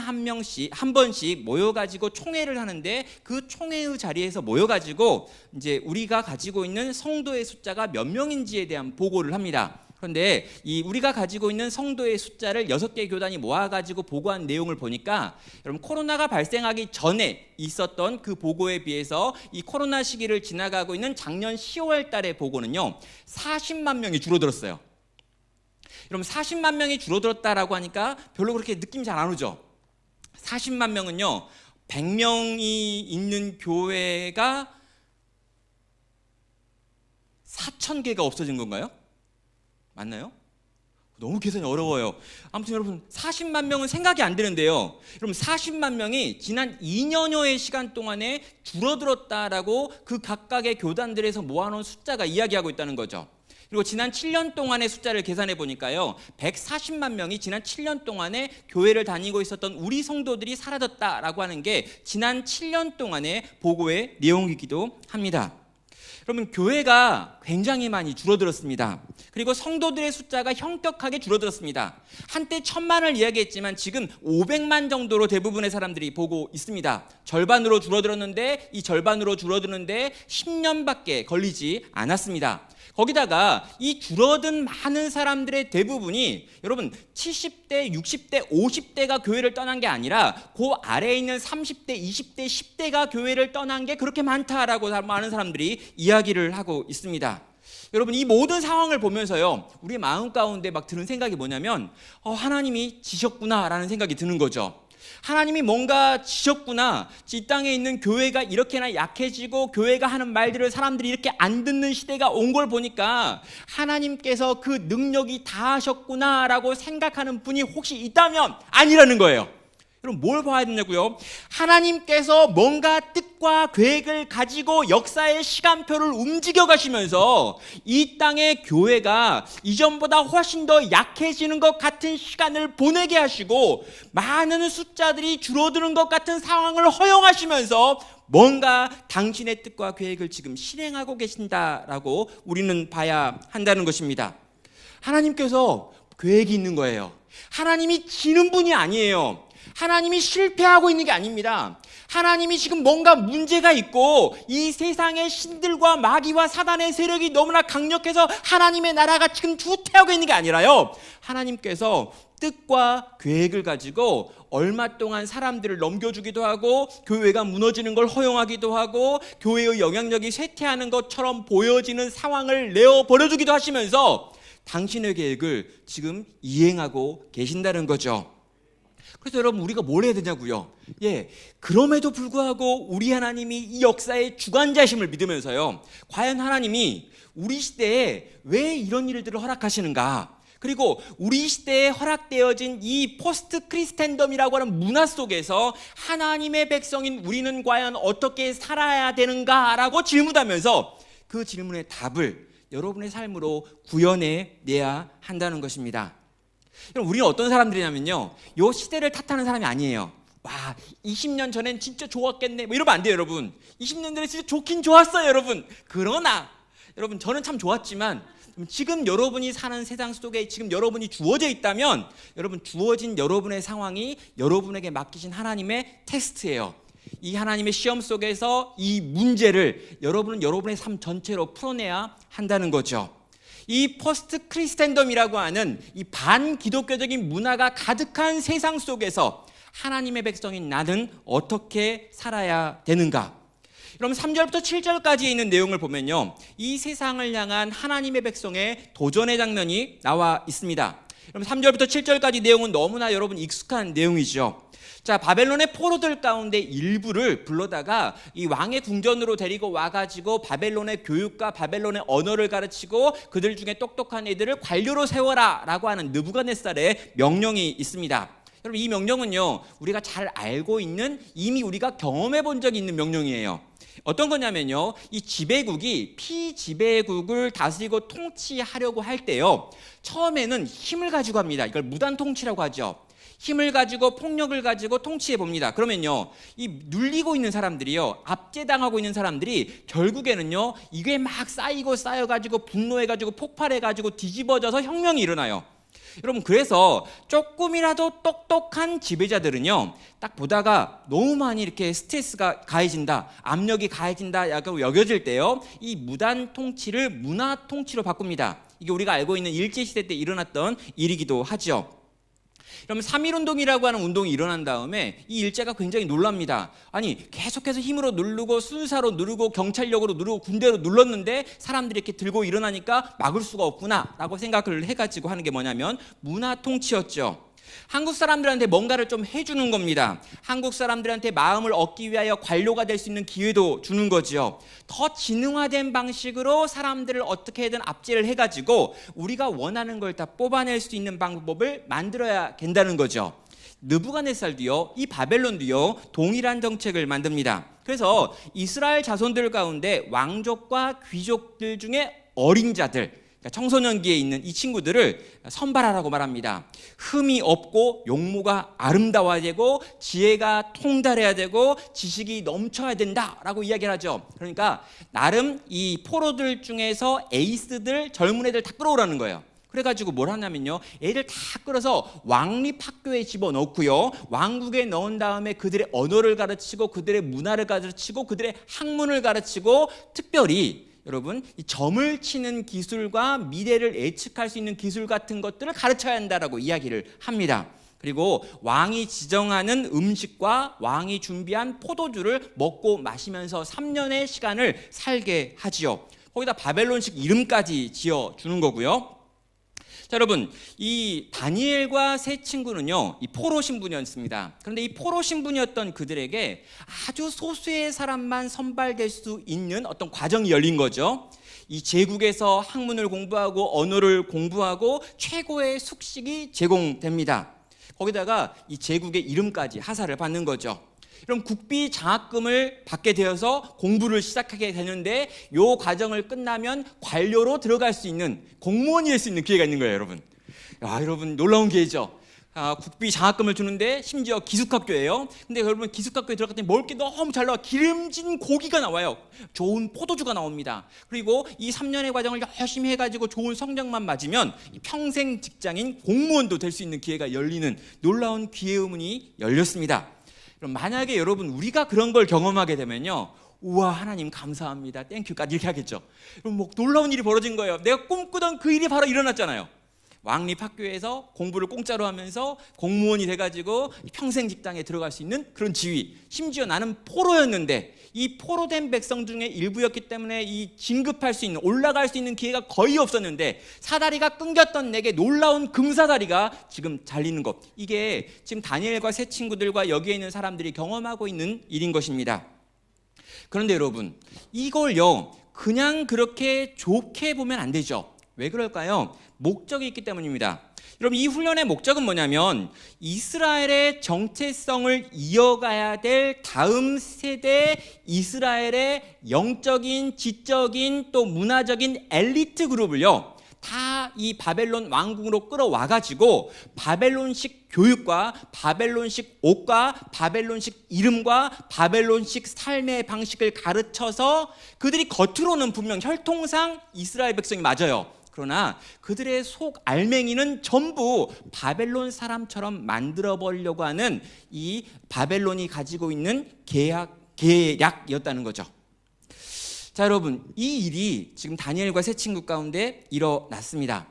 한 번씩 모여가지고 총회를 하는데 그 총회의 자리에서 모여가지고 이제 우리가 가지고 있는 성도의 숫자가 몇 명인지에 대한 보고를 합니다. 그런데 우리가 가지고 있는 성도의 숫자를 6개 교단이 모아가지고 보고한 내용을 보니까 여러분 코로나가 발생하기 전에 있었던 그 보고에 비해서 이 코로나 시기를 지나가고 있는 작년 10월 달의 보고는요 40만 명이 줄어들었어요. 여러분 40만 명이 줄어들었다라고 하니까 별로 그렇게 느낌이 잘 안 오죠. 40만 명은요 100명이 있는 교회가 4,000개가 없어진 건가요? 맞나요? 너무 계산이 어려워요. 아무튼 여러분 40만 명은 생각이 안 되는데요. 여러분 40만 명이 지난 2년여의 시간 동안에 줄어들었다라고 그 각각의 교단들에서 모아놓은 숫자가 이야기하고 있다는 거죠. 그리고 지난 7년 동안의 숫자를 계산해 보니까요 140만 명이 지난 7년 동안에 교회를 다니고 있었던 우리 성도들이 사라졌다라고 하는 게 지난 7년 동안의 보고의 내용이기도 합니다. 여러분 교회가 굉장히 많이 줄어들었습니다. 그리고 성도들의 숫자가 현격하게 줄어들었습니다. 한때 1,000만을 이야기했지만 지금 500만 정도로 대부분의 사람들이 보고 있습니다. 절반으로 줄어들었는데 이 절반으로 줄어드는데 10년밖에 걸리지 않았습니다. 거기다가 이 줄어든 많은 사람들의 대부분이 여러분 70대, 60대, 50대가 교회를 떠난 게 아니라 그 아래에 있는 30대, 20대, 10대가 교회를 떠난 게 그렇게 많다라고 많은 사람들이 이야기를 하고 있습니다. 여러분 이 모든 상황을 보면서요 우리 마음 가운데 막 드는 생각이 뭐냐면 하나님이 지셨구나라는 생각이 드는 거죠. 하나님이 뭔가 지셨구나. 이 땅에 있는 교회가 이렇게나 약해지고 교회가 하는 말들을 사람들이 이렇게 안 듣는 시대가 온 걸 보니까 하나님께서 그 능력이 다하셨구나라고 생각하는 분이 혹시 있다면 아니라는 거예요. 그럼 뭘 봐야 되냐고요? 하나님께서 뭔가 뜻과 계획을 가지고 역사의 시간표를 움직여 가시면서 이 땅의 교회가 이전보다 훨씬 더 약해지는 것 같은 시간을 보내게 하시고 많은 숫자들이 줄어드는 것 같은 상황을 허용하시면서 뭔가 당신의 뜻과 계획을 지금 실행하고 계신다라고 우리는 봐야 한다는 것입니다. 하나님께서 계획이 있는 거예요. 하나님이 지는 분이 아니에요. 하나님이 실패하고 있는 게 아닙니다. 하나님이 지금 뭔가 문제가 있고 이 세상의 신들과 마귀와 사단의 세력이 너무나 강력해서 하나님의 나라가 지금 후퇴하고 있는 게 아니라요. 하나님께서 뜻과 계획을 가지고 얼마 동안 사람들을 넘겨주기도 하고 교회가 무너지는 걸 허용하기도 하고 교회의 영향력이 쇠퇴하는 것처럼 보여지는 상황을 내어버려주기도 하시면서 당신의 계획을 지금 이행하고 계신다는 거죠. 그래서 여러분 우리가 뭘 해야 되냐고요? 그럼에도 불구하고 우리 하나님이 이 역사의 주관자심을 믿으면서요 과연 하나님이 우리 시대에 왜 이런 일들을 허락하시는가? 그리고 우리 시대에 허락되어진 이 포스트 크리스텐덤이라고 하는 문화 속에서 하나님의 백성인 우리는 과연 어떻게 살아야 되는가라고 질문하면서 그 질문의 답을 여러분의 삶으로 구현해내야 한다는 것입니다. 여러분 우리는 어떤 사람들이냐면요 이 시대를 탓하는 사람이 아니에요. 와 20년 전엔 진짜 좋았겠네 이러면 안 돼요. 여러분 20년 전에 진짜 좋긴 좋았어요. 여러분 그러나 여러분 저는 참 좋았지만 지금 여러분이 사는 세상 속에 지금 여러분이 주어져 있다면 여러분 주어진 여러분의 상황이 여러분에게 맡기신 하나님의 테스트예요. 이 하나님의 시험 속에서 이 문제를 여러분은 여러분의 삶 전체로 풀어내야 한다는 거죠. 이 포스트 크리스텐덤이라고 하는 이 반기독교적인 문화가 가득한 세상 속에서 하나님의 백성인 나는 어떻게 살아야 되는가? 여러분 3절부터 7절까지에 있는 내용을 보면요 이 세상을 향한 하나님의 백성의 도전의 장면이 나와 있습니다. 여러분 3절부터 7절까지 내용은 너무나 여러분 익숙한 내용이죠. 자, 바벨론의 포로들 가운데 일부를 불러다가 이 왕의 궁전으로 데리고 와가지고 바벨론의 교육과 바벨론의 언어를 가르치고 그들 중에 똑똑한 애들을 관료로 세워라 라고 하는 느부갓네살의 명령이 있습니다. 여러분 이 명령은요 우리가 잘 알고 있는 이미 우리가 경험해 본 적이 있는 명령이에요. 어떤 거냐면요 이 지배국이 피지배국을 다스리고 통치하려고 할 때요 처음에는 힘을 가지고 합니다. 이걸 무단 통치라고 하죠. 힘을 가지고 폭력을 가지고 통치해 봅니다. 그러면요 이 눌리고 있는 사람들이요 압제당하고 있는 사람들이 결국에는요 이게 막 쌓여가지고 분노해가지고 폭발해가지고 뒤집어져서 혁명이 일어나요. 여러분 그래서 조금이라도 똑똑한 지배자들은요 딱 보다가 너무 많이 이렇게 스트레스가 가해진다, 압력이 가해진다 약간 여겨질 때요 이 무단 통치를 문화 통치로 바꿉니다. 이게 우리가 알고 있는 일제시대 때 일어났던 일이기도 하죠. 그러면 3.1운동이라고 하는 운동이 일어난 다음에 이 일제가 굉장히 놀랍니다. 아니 계속해서 힘으로 누르고 순사로 누르고 경찰력으로 누르고 군대로 눌렀는데 사람들이 이렇게 들고 일어나니까 막을 수가 없구나 라고 생각을 해가지고 하는 게 뭐냐면 문화 통치였죠. 한국 사람들한테 뭔가를 좀 해주는 겁니다. 한국 사람들한테 마음을 얻기 위하여 관료가 될 수 있는 기회도 주는 거죠. 더 지능화된 방식으로 사람들을 어떻게든 압제를 해가지고 우리가 원하는 걸 다 뽑아낼 수 있는 방법을 만들어야 된다는 거죠. 느부갓네살도요, 이 바벨론도요, 동일한 정책을 만듭니다. 그래서 이스라엘 자손들 가운데 왕족과 귀족들 중에 어린 자들, 청소년기에 있는 이 친구들을 선발하라고 말합니다. 흠이 없고 용모가 아름다워야 되고 지혜가 통달해야 되고 지식이 넘쳐야 된다라고 이야기를 하죠. 그러니까 나름 이 포로들 중에서 에이스들, 젊은 애들 다 끌어오라는 거예요. 그래가지고 뭘 하냐면요, 애들 다 끌어서 왕립학교에 집어넣고요, 왕국에 넣은 다음에 그들의 언어를 가르치고 그들의 문화를 가르치고 그들의 학문을 가르치고, 특별히 여러분 이 점을 치는 기술과 미래를 예측할 수 있는 기술 같은 것들을 가르쳐야 한다라고 이야기를 합니다. 그리고 왕이 지정하는 음식과 왕이 준비한 포도주를 먹고 마시면서 3년의 시간을 살게 하지요. 거기다 바벨론식 이름까지 지어주는 거고요. 자, 여러분, 이 다니엘과 세 친구는요, 이 포로 신분이었습니다. 그런데 이 포로 신분이었던 그들에게 아주 소수의 사람만 선발될 수 있는 어떤 과정이 열린 거죠. 이 제국에서 학문을 공부하고 언어를 공부하고 최고의 숙식이 제공됩니다. 거기다가 이 제국의 이름까지 하사를 받는 거죠. 그럼 국비 장학금을 받게 되어서 공부를 시작하게 되는데, 이 과정을 끝나면 관료로 들어갈 수 있는, 공무원이 될 수 있는 기회가 있는 거예요, 여러분. 야, 여러분 놀라운 기회죠. 국비 장학금을 주는데 심지어 기숙학교예요. 근데 여러분 기숙학교에 들어갔더니 먹을 게 너무 잘 나와. 기름진 고기가 나와요. 좋은 포도주가 나옵니다. 그리고 이 3년의 과정을 열심히 해가지고 좋은 성적만 맞으면 평생 직장인 공무원도 될 수 있는 기회가 열리는 놀라운 기회의 문이 열렸습니다. 그럼 만약에 여러분 우리가 그런 걸 경험하게 되면요, 우와 하나님 감사합니다, 땡큐까지 이렇게 하겠죠. 그럼 뭐 놀라운 일이 벌어진 거예요. 내가 꿈꾸던 그 일이 바로 일어났잖아요. 왕립학교에서 공부를 공짜로 하면서 공무원이 돼가지고 평생 직장에 들어갈 수 있는 그런 지위. 심지어 나는 포로였는데 이 포로된 백성 중에 일부였기 때문에 이 진급할 수 있는, 올라갈 수 있는 기회가 거의 없었는데 사다리가 끊겼던 내게 놀라운 금사다리가 지금 잘리는 것. 이게 지금 다니엘과 세 친구들과 여기에 있는 사람들이 경험하고 있는 일인 것입니다. 그런데 여러분, 이걸요 그냥 그렇게 좋게 보면 안 되죠. 왜 그럴까요? 목적이 있기 때문입니다. 여러분, 이 훈련의 목적은 뭐냐면 이스라엘의 정체성을 이어가야 될 다음 세대 이스라엘의 영적인, 지적인, 또 문화적인 엘리트 그룹을요 다 이 바벨론 왕국으로 끌어와가지고 바벨론식 교육과 바벨론식 옷과 바벨론식 이름과 바벨론식 삶의 방식을 가르쳐서 그들이 겉으로는 분명 혈통상 이스라엘 백성이 맞아요. 그러나 그들의 속 알맹이는 전부 바벨론 사람처럼 만들어 보려고 하는 이 바벨론이 가지고 있는 계략이었다는 거죠. 자, 여러분, 이 일이 지금 다니엘과 세 친구 가운데 일어났습니다.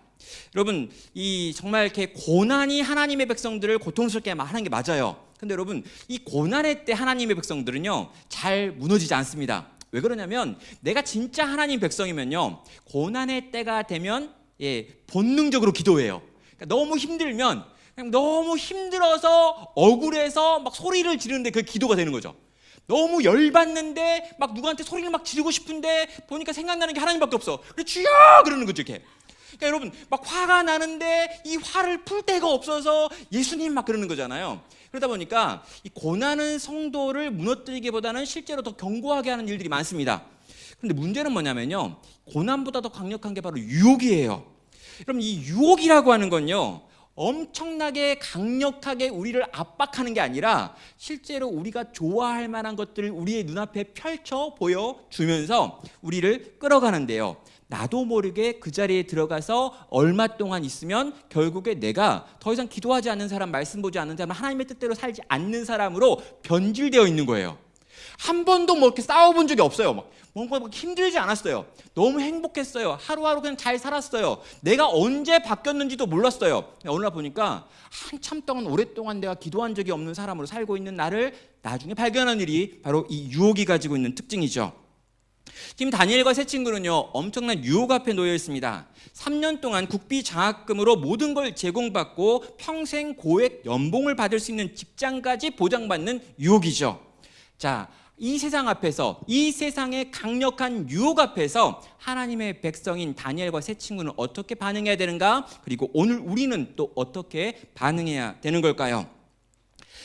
여러분, 이 정말 이렇게 고난이 하나님의 백성들을 고통스럽게 하는 게 맞아요. 근데 여러분, 이 고난의 때 하나님의 백성들은요 잘 무너지지 않습니다. 왜 그러냐면 내가 진짜 하나님 백성이면요 고난의 때가 되면 본능적으로 기도해요. 그러니까 너무 힘들면 그냥 너무 힘들어서 억울해서 막 소리를 지르는데 그게 기도가 되는 거죠. 너무 열받는데 막 누구한테 소리를 막 지르고 싶은데 보니까 생각나는 게 하나님밖에 없어. 그래서 주여 그러는 거죠, 이렇게. 그러니까 여러분 막 화가 나는데 이 화를 풀 데가 없어서 예수님 막 그러는 거잖아요. 그러다 보니까 이 고난은 성도를 무너뜨리기보다는 실제로 더 견고하게 하는 일들이 많습니다. 그런데 문제는 뭐냐면요, 고난보다 더 강력한 게 바로 유혹이에요. 그럼 이 유혹이라고 하는 건요 엄청나게 강력하게 우리를 압박하는 게 아니라 실제로 우리가 좋아할 만한 것들을 우리의 눈앞에 펼쳐 보여주면서 우리를 끌어가는데요, 나도 모르게 그 자리에 들어가서 얼마 동안 있으면 결국에 내가 더 이상 기도하지 않는 사람, 말씀 보지 않는 사람, 하나님의 뜻대로 살지 않는 사람으로 변질되어 있는 거예요. 한 번도 뭐 이렇게 싸워본 적이 없어요. 뭔가 막 힘들지 않았어요. 너무 행복했어요. 하루하루 그냥 잘 살았어요. 내가 언제 바뀌었는지도 몰랐어요. 어느 날 보니까 한참 동안 오랫동안 내가 기도한 적이 없는 사람으로 살고 있는 나를 나중에 발견한 일이 바로 이 유혹이 가지고 있는 특징이죠. 지금 다니엘과 세 친구는요, 엄청난 유혹 앞에 놓여 있습니다. 3년 동안 국비 장학금으로 모든 걸 제공받고 평생 고액 연봉을 받을 수 있는 직장까지 보장받는 유혹이죠. 자, 이 세상 앞에서, 이 세상의 강력한 유혹 앞에서 하나님의 백성인 다니엘과 세 친구는 어떻게 반응해야 되는가? 그리고 오늘 우리는 또 어떻게 반응해야 되는 걸까요?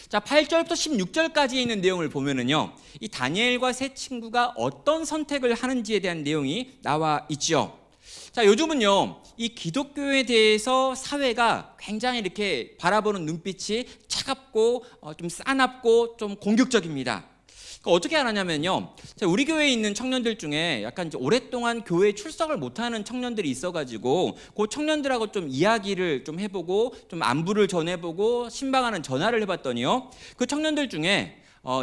자, 8절부터 16절까지에 있는 내용을 보면은요, 이 다니엘과 세 친구가 어떤 선택을 하는지에 대한 내용이 나와 있죠. 자, 요즘은요, 이 기독교에 대해서 사회가 굉장히 이렇게 바라보는 눈빛이 차갑고 좀 싸납고 좀 공격적입니다. 그러니까 어떻게 하냐면요, 우리 교회에 있는 청년들 중에 약간 이제 오랫동안 교회에 출석을 못하는 청년들이 있어가지고 그 청년들하고 좀 이야기를 좀 해보고 좀 안부를 전해보고 신방하는 전화를 해봤더니요, 그 청년들 중에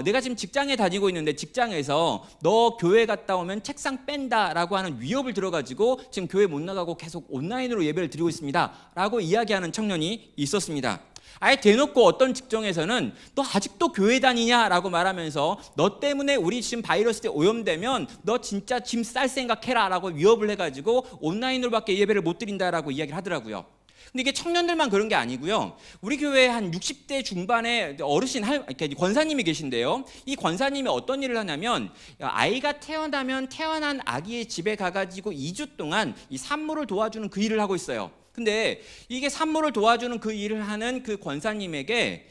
내가 지금 직장에 다니고 있는데 직장에서 너 교회 갔다 오면 책상 뺀다라고 하는 위협을 들어가지고 지금 교회 못 나가고 계속 온라인으로 예배를 드리고 있습니다 라고 이야기하는 청년이 있었습니다. 아예 대놓고 어떤 직종에서는 너 아직도 교회 다니냐라고 말하면서 너 때문에 우리 지금 바이러스에 오염되면 너 진짜 짐 쌀 생각해라 라고 위협을 해가지고 온라인으로밖에 예배를 못 드린다라고 이야기를 하더라고요. 근데 이게 청년들만 그런 게 아니고요, 우리 교회에 한 60대 중반의 어르신 권사님이 계신데요, 이 권사님이 어떤 일을 하냐면 아이가 태어나면 태어난 아기의 집에 가가지고 2주 동안 이 산모를 도와주는 그 일을 하고 있어요. 근데 이게 산모를 도와주는 그 일을 하는 그 권사님에게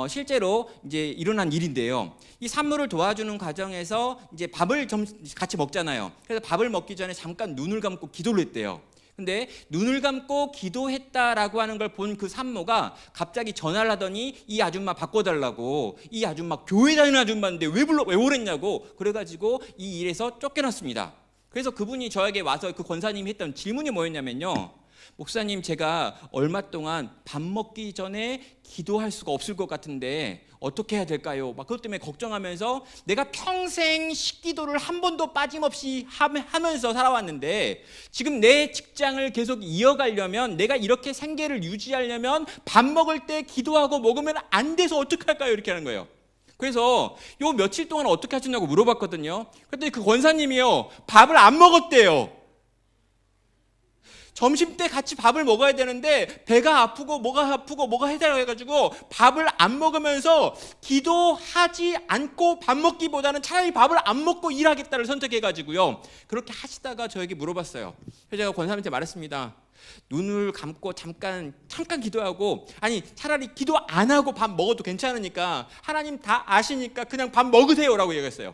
실제로 이제 일어난 일인데요, 이 산모를 도와주는 과정에서 이제 밥을 같이 먹잖아요. 그래서 밥을 먹기 전에 잠깐 눈을 감고 기도를 했대요. 근데 눈을 감고 기도했다라고 하는 걸 본 그 산모가 갑자기 전화를 하더니 이 아줌마 바꿔달라고, 이 아줌마 교회 다니는 아줌마인데 왜 오랬냐고 그래가지고 이 일에서 쫓겨났습니다. 그래서 그분이 저에게 와서 그 권사님이 했던 질문이 뭐였냐면요, 목사님, 제가 얼마 동안 밥 먹기 전에 기도할 수가 없을 것 같은데 어떻게 해야 될까요? 막 그것 때문에 걱정하면서 내가 평생 식기도를 한 번도 빠짐없이 하면서 살아왔는데 지금 내 직장을 계속 이어가려면, 내가 이렇게 생계를 유지하려면 밥 먹을 때 기도하고 먹으면 안 돼서 어떻게 할까요? 이렇게 하는 거예요. 그래서 요 며칠 동안 어떻게 하셨냐고 물어봤거든요. 그랬더니 그 권사님이요, 밥을 안 먹었대요. 점심 때 같이 밥을 먹어야 되는데 배가 아프고 뭐가 해달라고 해가지고 밥을 안 먹으면서 기도하지 않고 밥 먹기보다는 차라리 밥을 안 먹고 일하겠다를 선택해가지고요, 그렇게 하시다가 저에게 물어봤어요. 그래서 제가 권사님한테 말했습니다. 눈을 감고 잠깐 기도하고, 아니 차라리 기도 안 하고 밥 먹어도 괜찮으니까 하나님 다 아시니까 그냥 밥 먹으세요 라고 얘기했어요.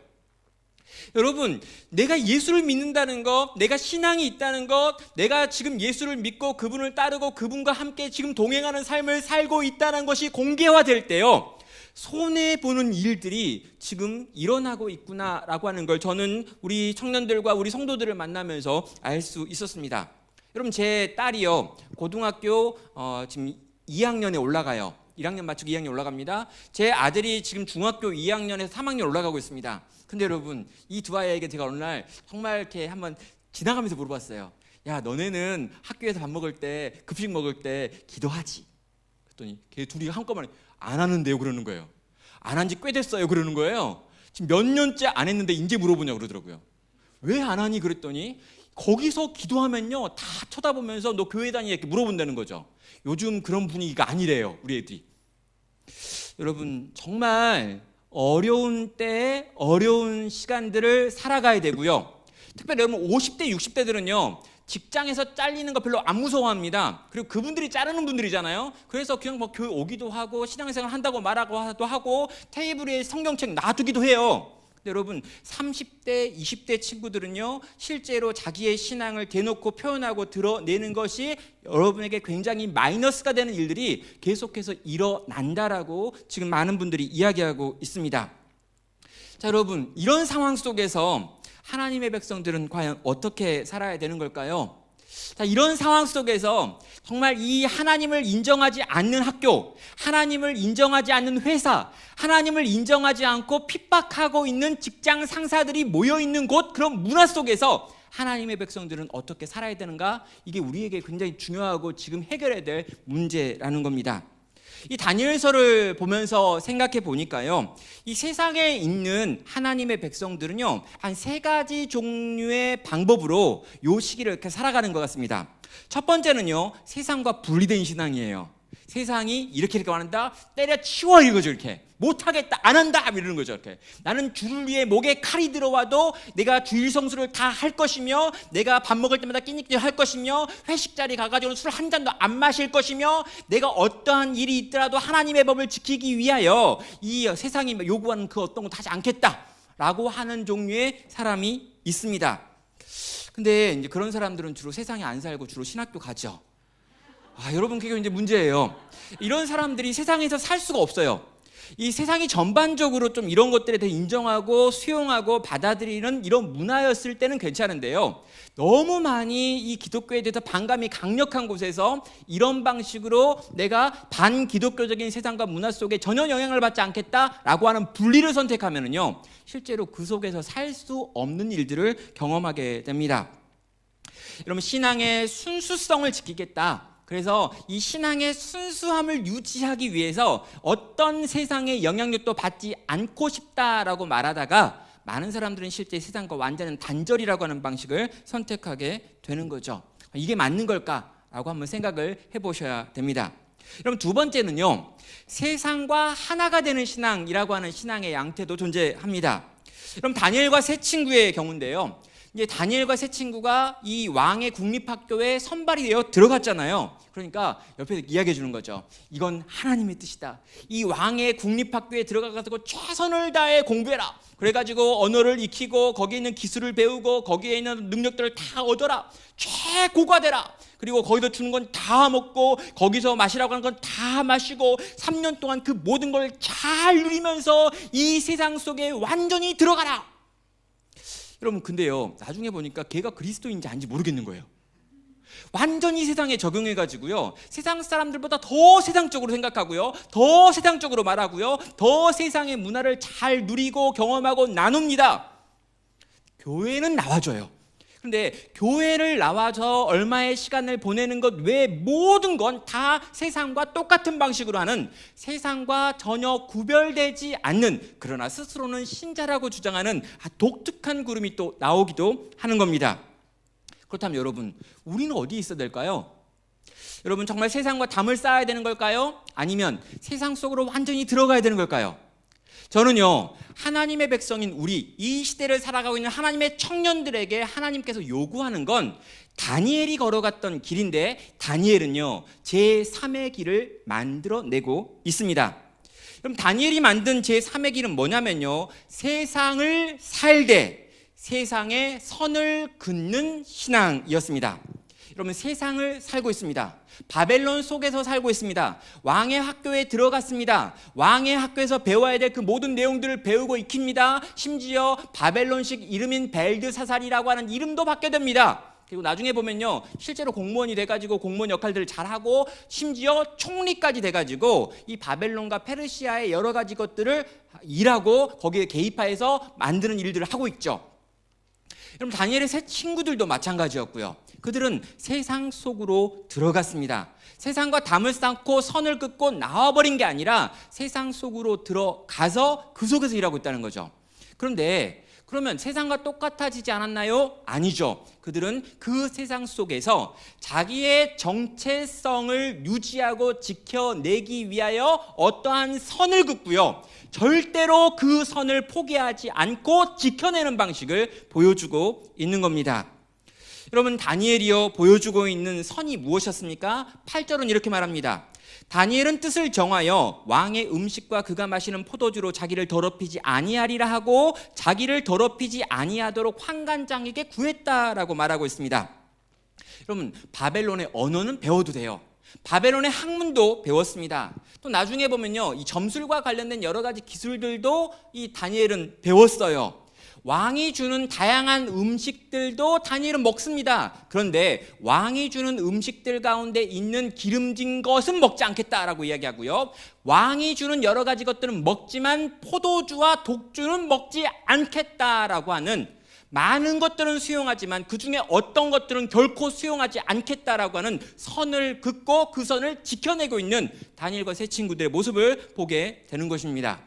여러분, 내가 예수를 믿는다는 것, 내가 신앙이 있다는 것, 내가 지금 예수를 믿고 그분을 따르고 그분과 함께 지금 동행하는 삶을 살고 있다는 것이 공개화될 때요, 손해보는 일들이 지금 일어나고 있구나라고 하는 걸 저는 우리 청년들과 우리 성도들을 만나면서 알 수 있었습니다. 여러분, 제 딸이요, 고등학교 지금 2학년에 올라가요. 1학년 마치고 2학년 올라갑니다. 제 아들이 지금 중학교 2학년에서 3학년 올라가고 있습니다. 근데 여러분, 이 두 아이에게 제가 어느 날 정말 이렇게 한번 지나가면서 물어봤어요. 야, 너네는 학교에서 밥 먹을 때, 급식 먹을 때 기도하지? 그랬더니 걔 둘이 한꺼번에 안 하는데요 그러는 거예요. 안 한 지 꽤 됐어요 그러는 거예요. 지금 몇 년째 안 했는데 이제 물어보냐고 그러더라고요. 왜 안 하니 그랬더니 거기서 기도하면요 다 쳐다보면서 너 교회 다니 이렇게 물어본다는 거죠. 요즘 그런 분위기가 아니래요 우리 애들이. 여러분, 정말 어려운 때에 어려운 시간들을 살아가야 되고요. 특별히 여러분 50대 60대들은요 직장에서 잘리는 거 별로 안 무서워합니다. 그리고 그분들이 자르는 분들이잖아요. 그래서 그냥 뭐 교회 오기도 하고 신앙생활 한다고 말하고 하고 테이블 위에 성경책 놔두기도 해요. 근데 여러분 30대 20대 친구들은요 실제로 자기의 신앙을 대놓고 표현하고 드러내는 것이 여러분에게 굉장히 마이너스가 되는 일들이 계속해서 일어난다라고 지금 많은 분들이 이야기하고 있습니다. 자, 여러분, 이런 상황 속에서 하나님의 백성들은 과연 어떻게 살아야 되는 걸까요? 자, 이런 상황 속에서 정말 이 하나님을 인정하지 않는 학교, 하나님을 인정하지 않는 회사, 하나님을 인정하지 않고 핍박하고 있는 직장 상사들이 모여있는 곳, 그런 문화 속에서 하나님의 백성들은 어떻게 살아야 되는가? 이게 우리에게 굉장히 중요하고 지금 해결해야 될 문제라는 겁니다. 이 다니엘서를 보면서 생각해 보니까요, 이 세상에 있는 하나님의 백성들은요, 한 3가지 종류의 방법으로 요 시기를 이렇게 살아가는 것 같습니다. 첫 번째는요, 세상과 분리된 신앙이에요. 세상이 이렇게 말한다, 때려치워 이거죠. 이렇게 못하겠다, 안 한다 이러는 거죠. 이렇게 나는 주를 위해 목에 칼이 들어와도 내가 주일 성수를 다 할 것이며, 내가 밥 먹을 때마다 끼니끼니 할 것이며, 회식 자리 가가지고 술 한 잔도 안 마실 것이며, 내가 어떠한 일이 있더라도 하나님의 법을 지키기 위하여 이 세상이 요구하는 그 어떤 것도 하지 않겠다라고 하는 종류의 사람이 있습니다. 근데 이제 그런 사람들은 주로 세상에 안 살고 주로 신학교 가죠. 여러분, 그게 이제 문제예요. 이런 사람들이 세상에서 살 수가 없어요. 이 세상이 전반적으로 좀 이런 것들에 대해 인정하고 수용하고 받아들이는 이런 문화였을 때는 괜찮은데요, 너무 많이 이 기독교에 대해서 반감이 강력한 곳에서 이런 방식으로 내가 반기독교적인 세상과 문화 속에 전혀 영향을 받지 않겠다라고 하는 분리를 선택하면은요, 실제로 그 속에서 살 수 없는 일들을 경험하게 됩니다. 여러분, 신앙의 순수성을 지키겠다, 그래서 이 신앙의 순수함을 유지하기 위해서 어떤 세상의 영향력도 받지 않고 싶다라고 말하다가 많은 사람들은 실제 세상과 완전한 단절이라고 하는 방식을 선택하게 되는 거죠. 이게 맞는 걸까라고 한번 생각을 해보셔야 됩니다. 여러분, 두 번째는요, 세상과 하나가 되는 신앙이라고 하는 신앙의 양태도 존재합니다. 여러분, 다니엘과 세 친구의 경우인데요, 이제 다니엘과 세 친구가 이 왕의 국립학교에 선발이 되어 들어갔잖아요. 그러니까 옆에서 이야기해 주는 거죠. 이건 하나님의 뜻이다. 이 왕의 국립학교에 들어가가지고 최선을 다해 공부해라. 그래가지고 언어를 익히고 거기에 있는 기술을 배우고 거기에 있는 능력들을 다 얻어라. 최고가되라. 그리고 거기서 주는 건 다 먹고 거기서 마시라고 하는 건 다 마시고 3년 동안 그 모든 걸 잘 누리면서 이 세상 속에 완전히 들어가라. 여러분, 근데요, 나중에 보니까 걔가 그리스도인지 아닌지 모르겠는 거예요. 완전히 세상에 적용해가지고요, 세상 사람들보다 더 세상적으로 생각하고요, 더 세상적으로 말하고요, 더 세상의 문화를 잘 누리고 경험하고 나눕니다. 교회는 나와줘요. 그런데 교회를 나와서 얼마의 시간을 보내는 것 외에 모든 건 다 세상과 똑같은 방식으로 하는, 세상과 전혀 구별되지 않는, 그러나 스스로는 신자라고 주장하는 독특한 그룹이 또 나오기도 하는 겁니다. 그렇다면 여러분, 우리는 어디에 있어야 될까요? 여러분, 정말 세상과 담을 쌓아야 되는 걸까요? 아니면 세상 속으로 완전히 들어가야 되는 걸까요? 저는요, 하나님의 백성인 우리, 이 시대를 살아가고 있는 하나님의 청년들에게 하나님께서 요구하는 건 다니엘이 걸어갔던 길인데, 다니엘은요, 제3의 길을 만들어내고 있습니다. 그럼 다니엘이 만든 제3의 길은 뭐냐면요, 세상을 살되 세상에 선을 긋는 신앙이었습니다. 여러분, 세상을 살고 있습니다. 바벨론 속에서 살고 있습니다. 왕의 학교에 들어갔습니다. 왕의 학교에서 배워야 될 그 모든 내용들을 배우고 익힙니다. 심지어 바벨론식 이름인 벨드사살이라고 하는 이름도 받게 됩니다. 그리고 나중에 보면요, 실제로 공무원이 돼가지고 공무원 역할들을 잘하고 심지어 총리까지 돼가지고 이 바벨론과 페르시아의 여러 가지 것들을 일하고 거기에 개입하여서 만드는 일들을 하고 있죠. 여러분, 다니엘의 세 친구들도 마찬가지였고요. 그들은 세상 속으로 들어갔습니다. 세상과 담을 쌓고 선을 긋고 나와버린 게 아니라 세상 속으로 들어가서 그 속에서 일하고 있다는 거죠. 그런데 그러면 세상과 똑같아지지 않았나요? 아니죠. 그들은 그 세상 속에서 자기의 정체성을 유지하고 지켜내기 위하여 어떠한 선을 긋고요, 절대로 그 선을 포기하지 않고 지켜내는 방식을 보여주고 있는 겁니다. 여러분, 다니엘이요, 보여주고 있는 선이 무엇이었습니까? 8절은 이렇게 말합니다. 다니엘은 뜻을 정하여 왕의 음식과 그가 마시는 포도주로 자기를 더럽히지 아니하리라 하고 자기를 더럽히지 아니하도록 환관장에게 구했다라고 말하고 있습니다. 여러분, 바벨론의 언어는 배워도 돼요. 바벨론의 학문도 배웠습니다. 또 나중에 보면요, 이 점술과 관련된 여러 가지 기술들도 이 다니엘은 배웠어요. 왕이 주는 다양한 음식들도 다니엘은 먹습니다. 그런데 왕이 주는 음식들 가운데 있는 기름진 것은 먹지 않겠다라고 이야기하고요. 왕이 주는 여러 가지 것들은 먹지만 포도주와 독주는 먹지 않겠다라고 하는, 많은 것들은 수용하지만 그 중에 어떤 것들은 결코 수용하지 않겠다라고 하는 선을 긋고 그 선을 지켜내고 있는 다니엘과 세 친구들의 모습을 보게 되는 것입니다.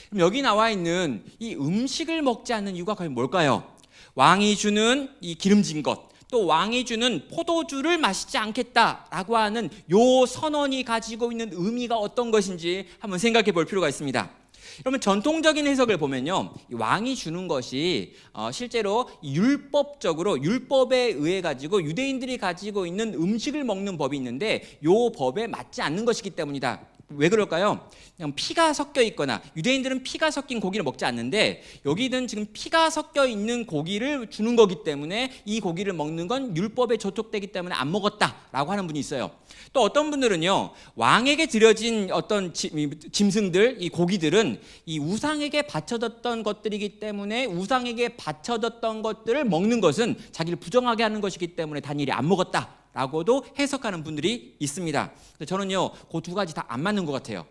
그럼 여기 나와 있는 이 음식을 먹지 않는 이유가 과연 뭘까요? 왕이 주는 이 기름진 것, 또 왕이 주는 포도주를 마시지 않겠다라고 하는 요 선언이 가지고 있는 의미가 어떤 것인지 한번 생각해 볼 필요가 있습니다. 그러면 전통적인 해석을 보면요, 왕이 주는 것이 실제로 율법적으로 율법에 의해 가지고 유대인들이 가지고 있는 음식을 먹는 법이 있는데 요 법에 맞지 않는 것이기 때문이다. 왜 그럴까요? 그냥 피가 섞여 있거나, 유대인들은 피가 섞인 고기를 먹지 않는데 여기는 지금 피가 섞여 있는 고기를 주는 거기 때문에 이 고기를 먹는 건 율법에 저촉되기 때문에 안 먹었다라고 하는 분이 있어요. 또 어떤 분들은요, 왕에게 드려진 어떤 짐승들, 이 고기들은 이 우상에게 바쳐졌던 것들이기 때문에 우상에게 바쳐졌던 것들을 먹는 것은 자기를 부정하게 하는 것이기 때문에 다니엘이 안 먹었다 라고도 해석하는 분들이 있습니다. 근데 저는요, 그 두 가지 다 안 맞는 것 같아요.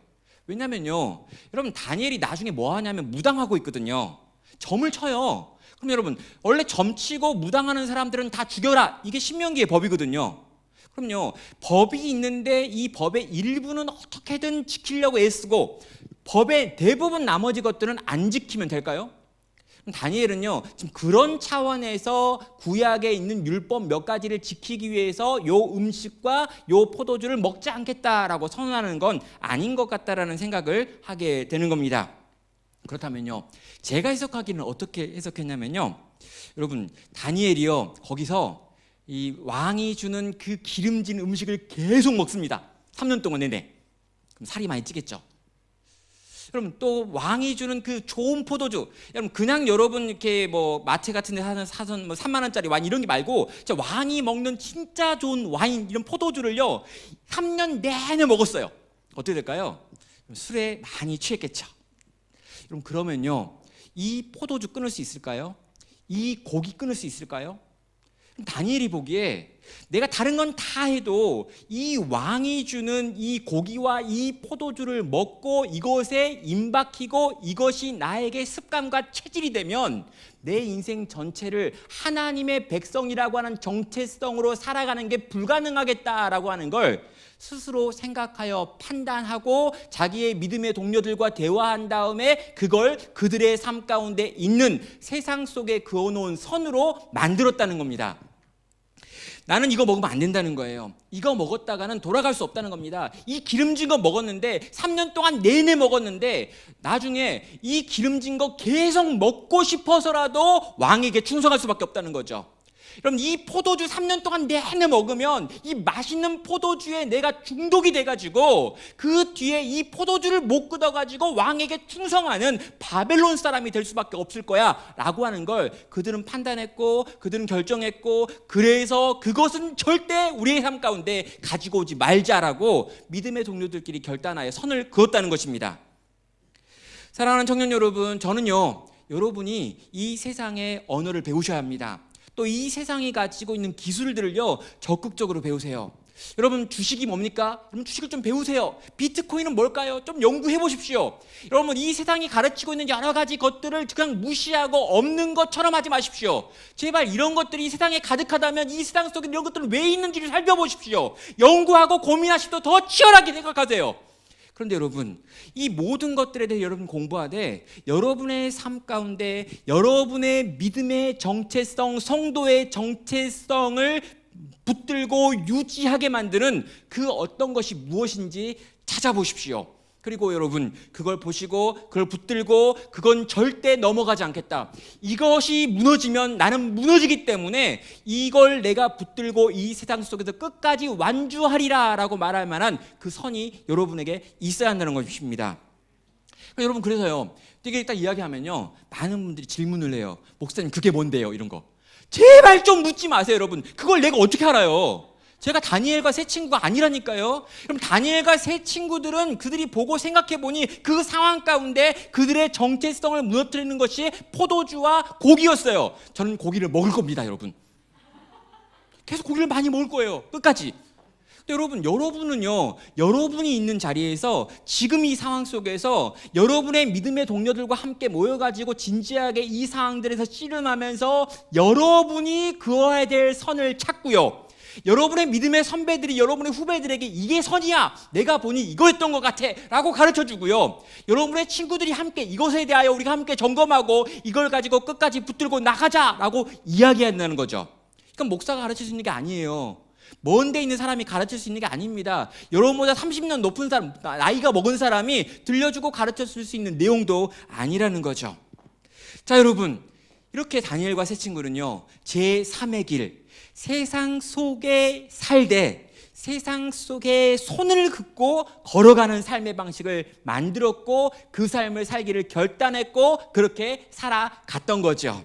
왜냐면요, 여러분 다니엘이 나중에 뭐 하냐면 무당하고 있거든요. 점을 쳐요. 그럼 여러분, 원래 점치고 무당하는 사람들은 다 죽여라, 이게 신명기의 법이거든요. 그럼요, 법이 있는데 이 법의 일부는 어떻게든 지키려고 애쓰고 법의 대부분 나머지 것들은 안 지키면 될까요? 다니엘은요, 지금 그런 차원에서 구약에 있는 율법 몇 가지를 지키기 위해서 요 음식과 요 포도주를 먹지 않겠다라고 선언하는 건 아닌 것 같다라는 생각을 하게 되는 겁니다. 그렇다면요, 제가 해석하기는 어떻게 해석했냐면요, 여러분 다니엘이요, 거기서 이 왕이 주는 그 기름진 음식을 계속 먹습니다. 3년 동안 내내. 그럼 살이 많이 찌겠죠. 여러분, 또 왕이 주는 그 좋은 포도주, 여러분 그냥 여러분 이렇게 뭐 마트 같은 데 사선 뭐 3만 원짜리 와인 이런 게 말고 진짜 왕이 먹는 진짜 좋은 와인, 이런 포도주를요 3년 내내 먹었어요. 어떻게 될까요? 술에 많이 취했겠죠. 여러분, 그러면요, 이 포도주 끊을 수 있을까요? 이 고기 끊을 수 있을까요? 다니엘이 보기에 내가 다른 건 다 해도 이 왕이 주는 이 고기와 이 포도주를 먹고 이것에 임박히고 이것이 나에게 습관과 체질이 되면 내 인생 전체를 하나님의 백성이라고 하는 정체성으로 살아가는 게 불가능하겠다라고 하는 걸 스스로 생각하여 판단하고 자기의 믿음의 동료들과 대화한 다음에 그걸 그들의 삶 가운데 있는 세상 속에 그어놓은 선으로 만들었다는 겁니다. 나는 이거 먹으면 안 된다는 거예요. 이거 먹었다가는 돌아갈 수 없다는 겁니다. 이 기름진 거 먹었는데 3년 동안 내내 먹었는데 나중에 이 기름진 거 계속 먹고 싶어서라도 왕에게 충성할 수밖에 없다는 거죠. 그럼 이 포도주 3년 동안 내내 먹으면 이 맛있는 포도주에 내가 중독이 돼가지고 그 뒤에 이 포도주를 못 끊어가지고 왕에게 충성하는 바벨론 사람이 될 수밖에 없을 거야 라고 하는 걸 그들은 판단했고 그들은 결정했고, 그래서 그것은 절대 우리의 삶 가운데 가지고 오지 말자라고 믿음의 동료들끼리 결단하여 선을 그었다는 것입니다. 사랑하는 청년 여러분, 저는요, 여러분이 이 세상의 언어를 배우셔야 합니다. 또 이 세상이 가지고 있는 기술들을요 적극적으로 배우세요. 여러분, 주식이 뭡니까? 여러분, 주식을 좀 배우세요. 비트코인은 뭘까요? 좀 연구해 보십시오. 여러분, 이 세상이 가르치고 있는 여러 가지 것들을 그냥 무시하고 없는 것처럼 하지 마십시오. 제발 이런 것들이 이 세상에 가득하다면 이 세상 속에 이런 것들은 왜 있는지를 살펴보십시오. 연구하고 고민하시도 더 치열하게 생각하세요. 그런데 여러분, 이 모든 것들에 대해 여러분 공부하되 여러분의 삶 가운데 여러분의 믿음의 정체성, 성도의 정체성을 붙들고 유지하게 만드는 그 어떤 것이 무엇인지 찾아보십시오. 그리고 여러분, 그걸 보시고 그걸 붙들고 그건 절대 넘어가지 않겠다. 이것이 무너지면 나는 무너지기 때문에 이걸 내가 붙들고 이 세상 속에서 끝까지 완주하리라 라고 말할 만한 그 선이 여러분에게 있어야 한다는 것입니다. 여러분, 그래서요, 이게 딱 이야기하면요 많은 분들이 질문을 해요. 목사님, 그게 뭔데요? 이런 거 제발 좀 묻지 마세요. 여러분, 그걸 내가 어떻게 알아요? 제가 다니엘과 세 친구가 아니라니까요. 그럼 다니엘과 세 친구들은 그들이 보고 생각해 보니 그 상황 가운데 그들의 정체성을 무너뜨리는 것이 포도주와 고기였어요. 저는 고기를 먹을 겁니다, 여러분. 계속 고기를 많이 먹을 거예요, 끝까지. 근데 여러분, 여러분은요, 여러분이 있는 자리에서 지금 이 상황 속에서 여러분의 믿음의 동료들과 함께 모여가지고 진지하게 이 상황들에서 씨름하면서 여러분이 그어야 될 선을 찾고요, 여러분의 믿음의 선배들이 여러분의 후배들에게 이게 선이야, 내가 보니 이거였던 것 같아 라고 가르쳐주고요, 여러분의 친구들이 함께 이것에 대하여 우리가 함께 점검하고 이걸 가지고 끝까지 붙들고 나가자 라고 이야기한다는 거죠. 그럼 목사가 가르칠 수 있는 게 아니에요. 먼 데 있는 사람이 가르칠 수 있는 게 아닙니다. 여러분보다 30년 높은 사람, 나이가 먹은 사람이 들려주고 가르쳐줄 수 있는 내용도 아니라는 거죠. 자, 여러분, 이렇게 다니엘과 세 친구는요, 제3의 길, 세상 속에 살되 세상 속에 손을 긋고 걸어가는 삶의 방식을 만들었고 그 삶을 살기를 결단했고 그렇게 살아갔던 거죠.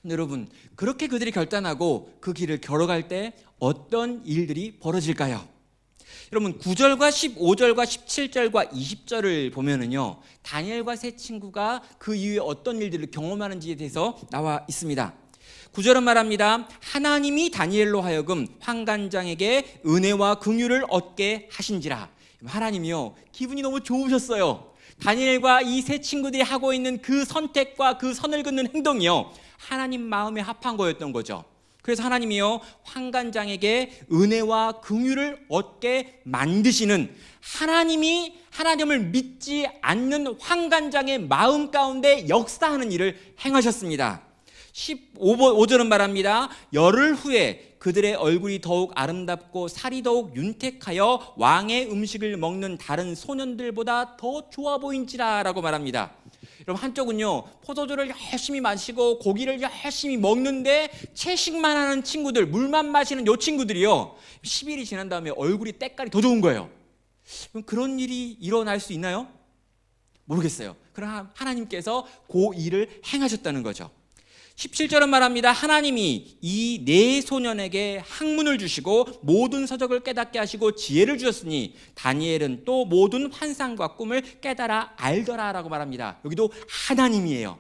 근데 여러분, 그렇게 그들이 결단하고 그 길을 걸어갈 때 어떤 일들이 벌어질까요? 여러분, 9절과 15절과 17절과 20절을 보면은요, 다니엘과 세 친구가 그 이후에 어떤 일들을 경험하는지에 대해서 나와 있습니다. 9절은 말합니다. 하나님이 다니엘로 하여금 환관장에게 은혜와 긍휼을 얻게 하신지라. 하나님이요, 기분이 너무 좋으셨어요. 다니엘과 이 세 친구들이 하고 있는 그 선택과 그 선을 긋는 행동이요, 하나님 마음에 합한 거였던 거죠. 그래서 하나님이요, 환관장에게 은혜와 긍휼을 얻게 만드시는, 하나님이 하나님을 믿지 않는 환관장의 마음 가운데 역사하는 일을 행하셨습니다. 15절은 말합니다. 열흘 후에 그들의 얼굴이 더욱 아름답고 살이 더욱 윤택하여 왕의 음식을 먹는 다른 소년들보다 더 좋아 보인지라 라고 말합니다. 여러분, 한쪽은요, 포도주를 열심히 마시고 고기를 열심히 먹는데 채식만 하는 친구들, 물만 마시는 요 친구들이요, 10일이 지난 다음에 얼굴이 때깔이 더 좋은 거예요. 그럼 그런 일이 일어날 수 있나요? 모르겠어요. 그러나 하나님께서 그 일을 행하셨다는 거죠. 17절은 말합니다. 하나님이 이 네 소년에게 학문을 주시고 모든 서적을 깨닫게 하시고 지혜를 주셨으니 다니엘은 또 모든 환상과 꿈을 깨달아 알더라 라고 말합니다. 여기도 하나님이에요.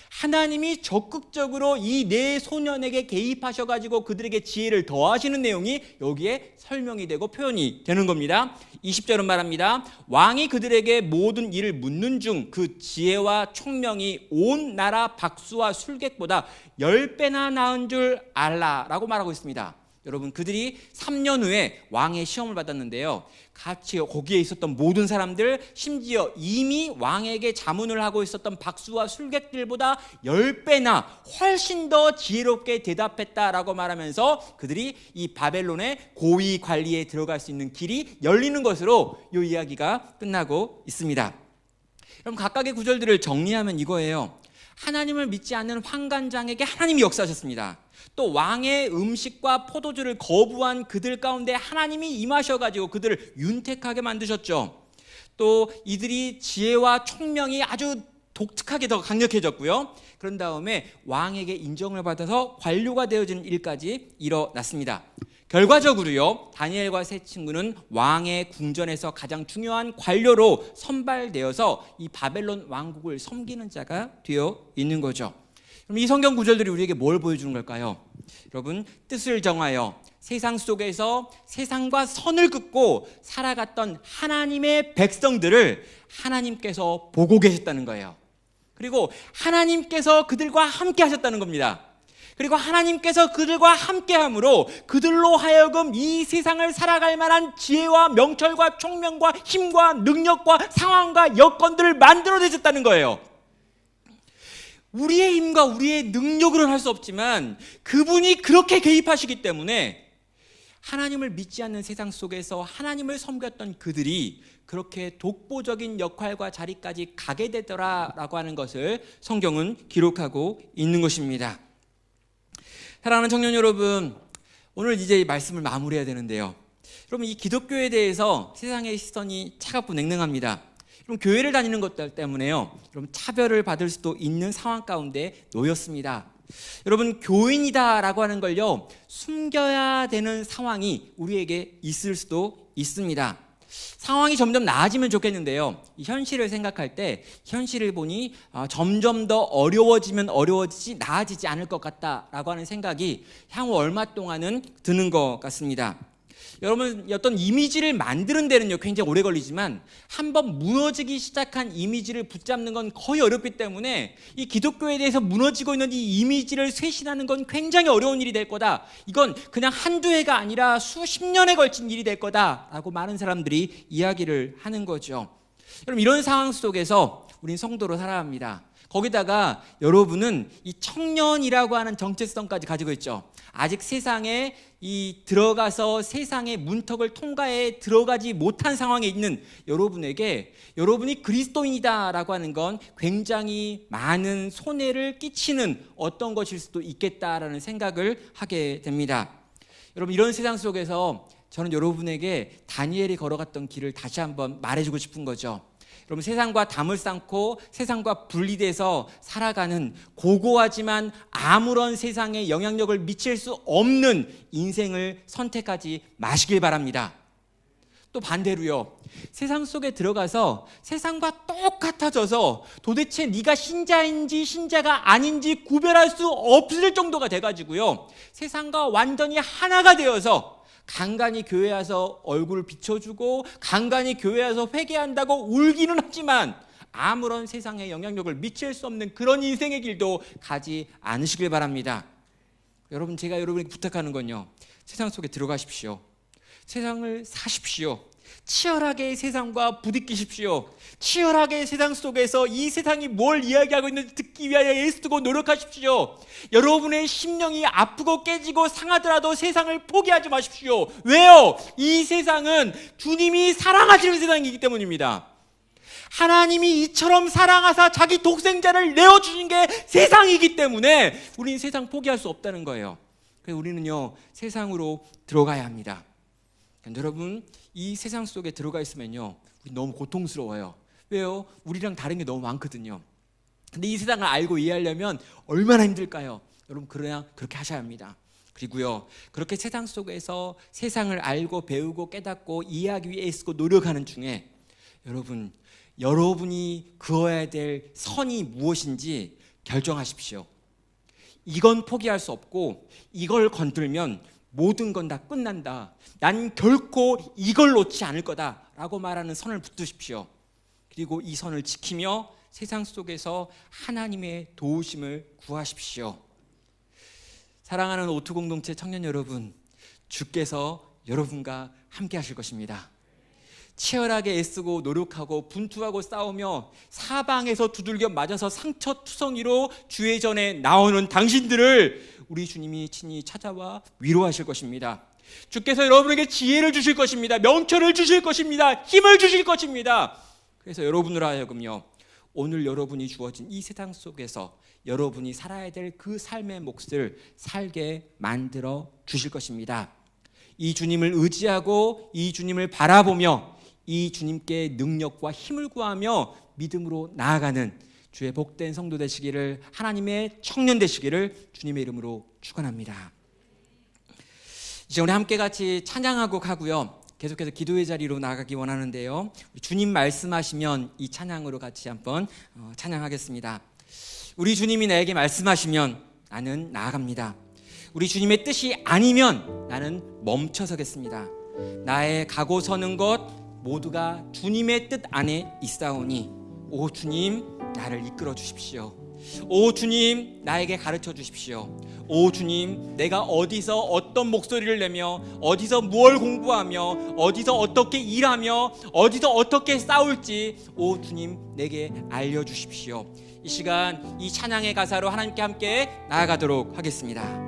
하나님이 적극적으로 이 네 소년에게 개입하셔가지고 그들에게 지혜를 더하시는 내용이 여기에 설명이 되고 표현이 되는 겁니다. 20절은 말합니다. 왕이 그들에게 모든 일을 묻는 중 그 지혜와 총명이 온 나라 박수와 술객보다 10배나 나은 줄 알라라고 말하고 있습니다. 여러분, 그들이 3년 후에 왕의 시험을 받았는데요, 같이 거기에 있었던 모든 사람들, 심지어 이미 왕에게 자문을 하고 있었던 박수와 술객들보다 10배나 훨씬 더 지혜롭게 대답했다라고 말하면서 그들이 이 바벨론의 고위 관리에 들어갈 수 있는 길이 열리는 것으로 이 이야기가 끝나고 있습니다. 그럼 각각의 구절들을 정리하면 이거예요. 하나님을 믿지 않는 환관장에게 하나님이 역사하셨습니다. 또 왕의 음식과 포도주를 거부한 그들 가운데 하나님이 임하셔가지고 그들을 윤택하게 만드셨죠. 또 이들이 지혜와 총명이 아주 독특하게 더 강력해졌고요. 그런 다음에 왕에게 인정을 받아서 관료가 되어지는 일까지 일어났습니다. 결과적으로요, 다니엘과 세 친구는 왕의 궁전에서 가장 중요한 관료로 선발되어서 이 바벨론 왕국을 섬기는 자가 되어 있는 거죠. 그럼 이 성경 구절들이 우리에게 뭘 보여주는 걸까요? 여러분, 뜻을 정하여 세상 속에서 세상과 선을 긋고 살아갔던 하나님의 백성들을 하나님께서 보고 계셨다는 거예요. 그리고 하나님께서 그들과 함께 하셨다는 겁니다. 그리고 하나님께서 그들과 함께함으로 그들로 하여금 이 세상을 살아갈 만한 지혜와 명철과 총명과 힘과 능력과 상황과 여건들을 만들어내셨다는 거예요. 우리의 힘과 우리의 능력으로는 할 수 없지만 그분이 그렇게 개입하시기 때문에 하나님을 믿지 않는 세상 속에서 하나님을 섬겼던 그들이 그렇게 독보적인 역할과 자리까지 가게 되더라라고 하는 것을 성경은 기록하고 있는 것입니다. 사랑하는 청년 여러분, 오늘 이제 이 말씀을 마무리해야 되는데요, 여러분, 이 기독교에 대해서 세상의 시선이 차갑고 냉랭합니다. 여러분, 교회를 다니는 것 때문에요, 여러분, 차별을 받을 수도 있는 상황 가운데 놓였습니다. 여러분, 교인이다라고 하는 걸요, 숨겨야 되는 상황이 우리에게 있을 수도 있습니다. 상황이 점점 나아지면 좋겠는데요, 이 현실을 생각할 때 현실을 보니 점점 더 어려워지면 어려워지지 나아지지 않을 것 같다라고 하는 생각이 향후 얼마 동안은 드는 것 같습니다. 여러분, 어떤 이미지를 만드는 데는요 굉장히 오래 걸리지만 한번 무너지기 시작한 이미지를 붙잡는 건 거의 어렵기 때문에 이 기독교에 대해서 무너지고 있는 이 이미지를 쇄신하는 건 굉장히 어려운 일이 될 거다. 이건 그냥 한두 해가 아니라 수십 년에 걸친 일이 될 거다라고 많은 사람들이 이야기를 하는 거죠. 여러분, 이런 상황 속에서 우린 성도로 살아야 합니다. 거기다가 여러분은 이 청년이라고 하는 정체성까지 가지고 있죠. 아직 세상에 들어가서 세상의 문턱을 통과해 들어가지 못한 상황에 있는 여러분에게 여러분이 그리스도인이다라고 하는 건 굉장히 많은 손해를 끼치는 어떤 것일 수도 있겠다라는 생각을 하게 됩니다. 여러분, 이런 세상 속에서 저는 여러분에게 다니엘이 걸어갔던 길을 다시 한번 말해주고 싶은 거죠. 여러분, 세상과 담을 쌓고 세상과 분리돼서 살아가는 고고하지만 아무런 세상에 영향력을 미칠 수 없는 인생을 선택하지 마시길 바랍니다. 또 반대로요, 세상 속에 들어가서 세상과 똑같아져서 도대체 네가 신자인지 신자가 아닌지 구별할 수 없을 정도가 돼가지고요, 세상과 완전히 하나가 되어서 간간히 교회 와서 얼굴을 비춰주고 간간히 교회 와서 회개한다고 울기는 하지만 아무런 세상에 영향력을 미칠 수 없는 그런 인생의 길도 가지 않으시길 바랍니다. 여러분, 제가 여러분에게 부탁하는 건요, 세상 속에 들어가십시오. 세상을 사십시오. 치열하게 세상과 부딪히십시오. 치열하게 세상 속에서 이 세상이 뭘 이야기하고 있는지 듣기 위하여 애쓰고 노력하십시오. 여러분의 심령이 아프고 깨지고 상하더라도 세상을 포기하지 마십시오. 왜요? 이 세상은 주님이 사랑하시는 세상이기 때문입니다. 하나님이 이처럼 사랑하사 자기 독생자를 내어주신 게 세상이기 때문에 우리는 세상 포기할 수 없다는 거예요. 그래서 우리는요, 세상으로 들어가야 합니다. 여러분, 이 세상 속에 들어가 있으면요, 우리 너무 고통스러워요. 왜요? 우리랑 다른 게 너무 많거든요. 근데 이 세상을 알고 이해하려면 얼마나 힘들까요? 여러분, 그러나 그렇게 하셔야 합니다. 그리고요, 그렇게 세상 속에서 세상을 알고 배우고 깨닫고 이해하기 위해 애쓰고 노력하는 중에 여러분이 그어야 될 선이 무엇인지 결정하십시오. 이건 포기할 수 없고 이걸 건들면 모든 건 다 끝난다. 난 결코 이걸 놓지 않을 거다라고 말하는 선을 붙드십시오. 그리고 이 선을 지키며 세상 속에서 하나님의 도우심을 구하십시오. 사랑하는 오투 공동체 청년 여러분, 주께서 여러분과 함께 하실 것입니다. 치열하게 애쓰고 노력하고 분투하고 싸우며 사방에서 두들겨 맞아서 상처투성이로 주의 전에 나오는 당신들을 우리 주님이 친히 찾아와 위로하실 것입니다. 주께서 여러분에게 지혜를 주실 것입니다. 명철을 주실 것입니다. 힘을 주실 것입니다. 그래서 여러분으로 하여금요, 오늘 여러분이 주어진 이 세상 속에서 여러분이 살아야 될 그 삶의 몫을 살게 만들어 주실 것입니다. 이 주님을 의지하고 이 주님을 바라보며 이 주님께 능력과 힘을 구하며 믿음으로 나아가는 주의 복된 성도 되시기를, 하나님의 청년 되시기를 주님의 이름으로 축원합니다. 이제 우리 함께 같이 찬양하고 가고요, 계속해서 기도의 자리로 나가기 원하는데요, 주님 말씀하시면 이 찬양으로 같이 한번 찬양하겠습니다. 우리 주님이 나에게 말씀하시면 나는 나아갑니다. 우리 주님의 뜻이 아니면 나는 멈춰서겠습니다. 나의 가고 서는 것 모두가 주님의 뜻 안에 있사오니 오 주님, 나를 이끌어 주십시오. 오 주님, 나에게 가르쳐 주십시오. 오 주님, 내가 어디서 어떤 목소리를 내며 어디서 무엇을 공부하며 어디서 어떻게 일하며 어디서 어떻게 싸울지 오 주님, 내게 알려주십시오. 이 시간 이 찬양의 가사로 하나님께 함께 나아가도록 하겠습니다.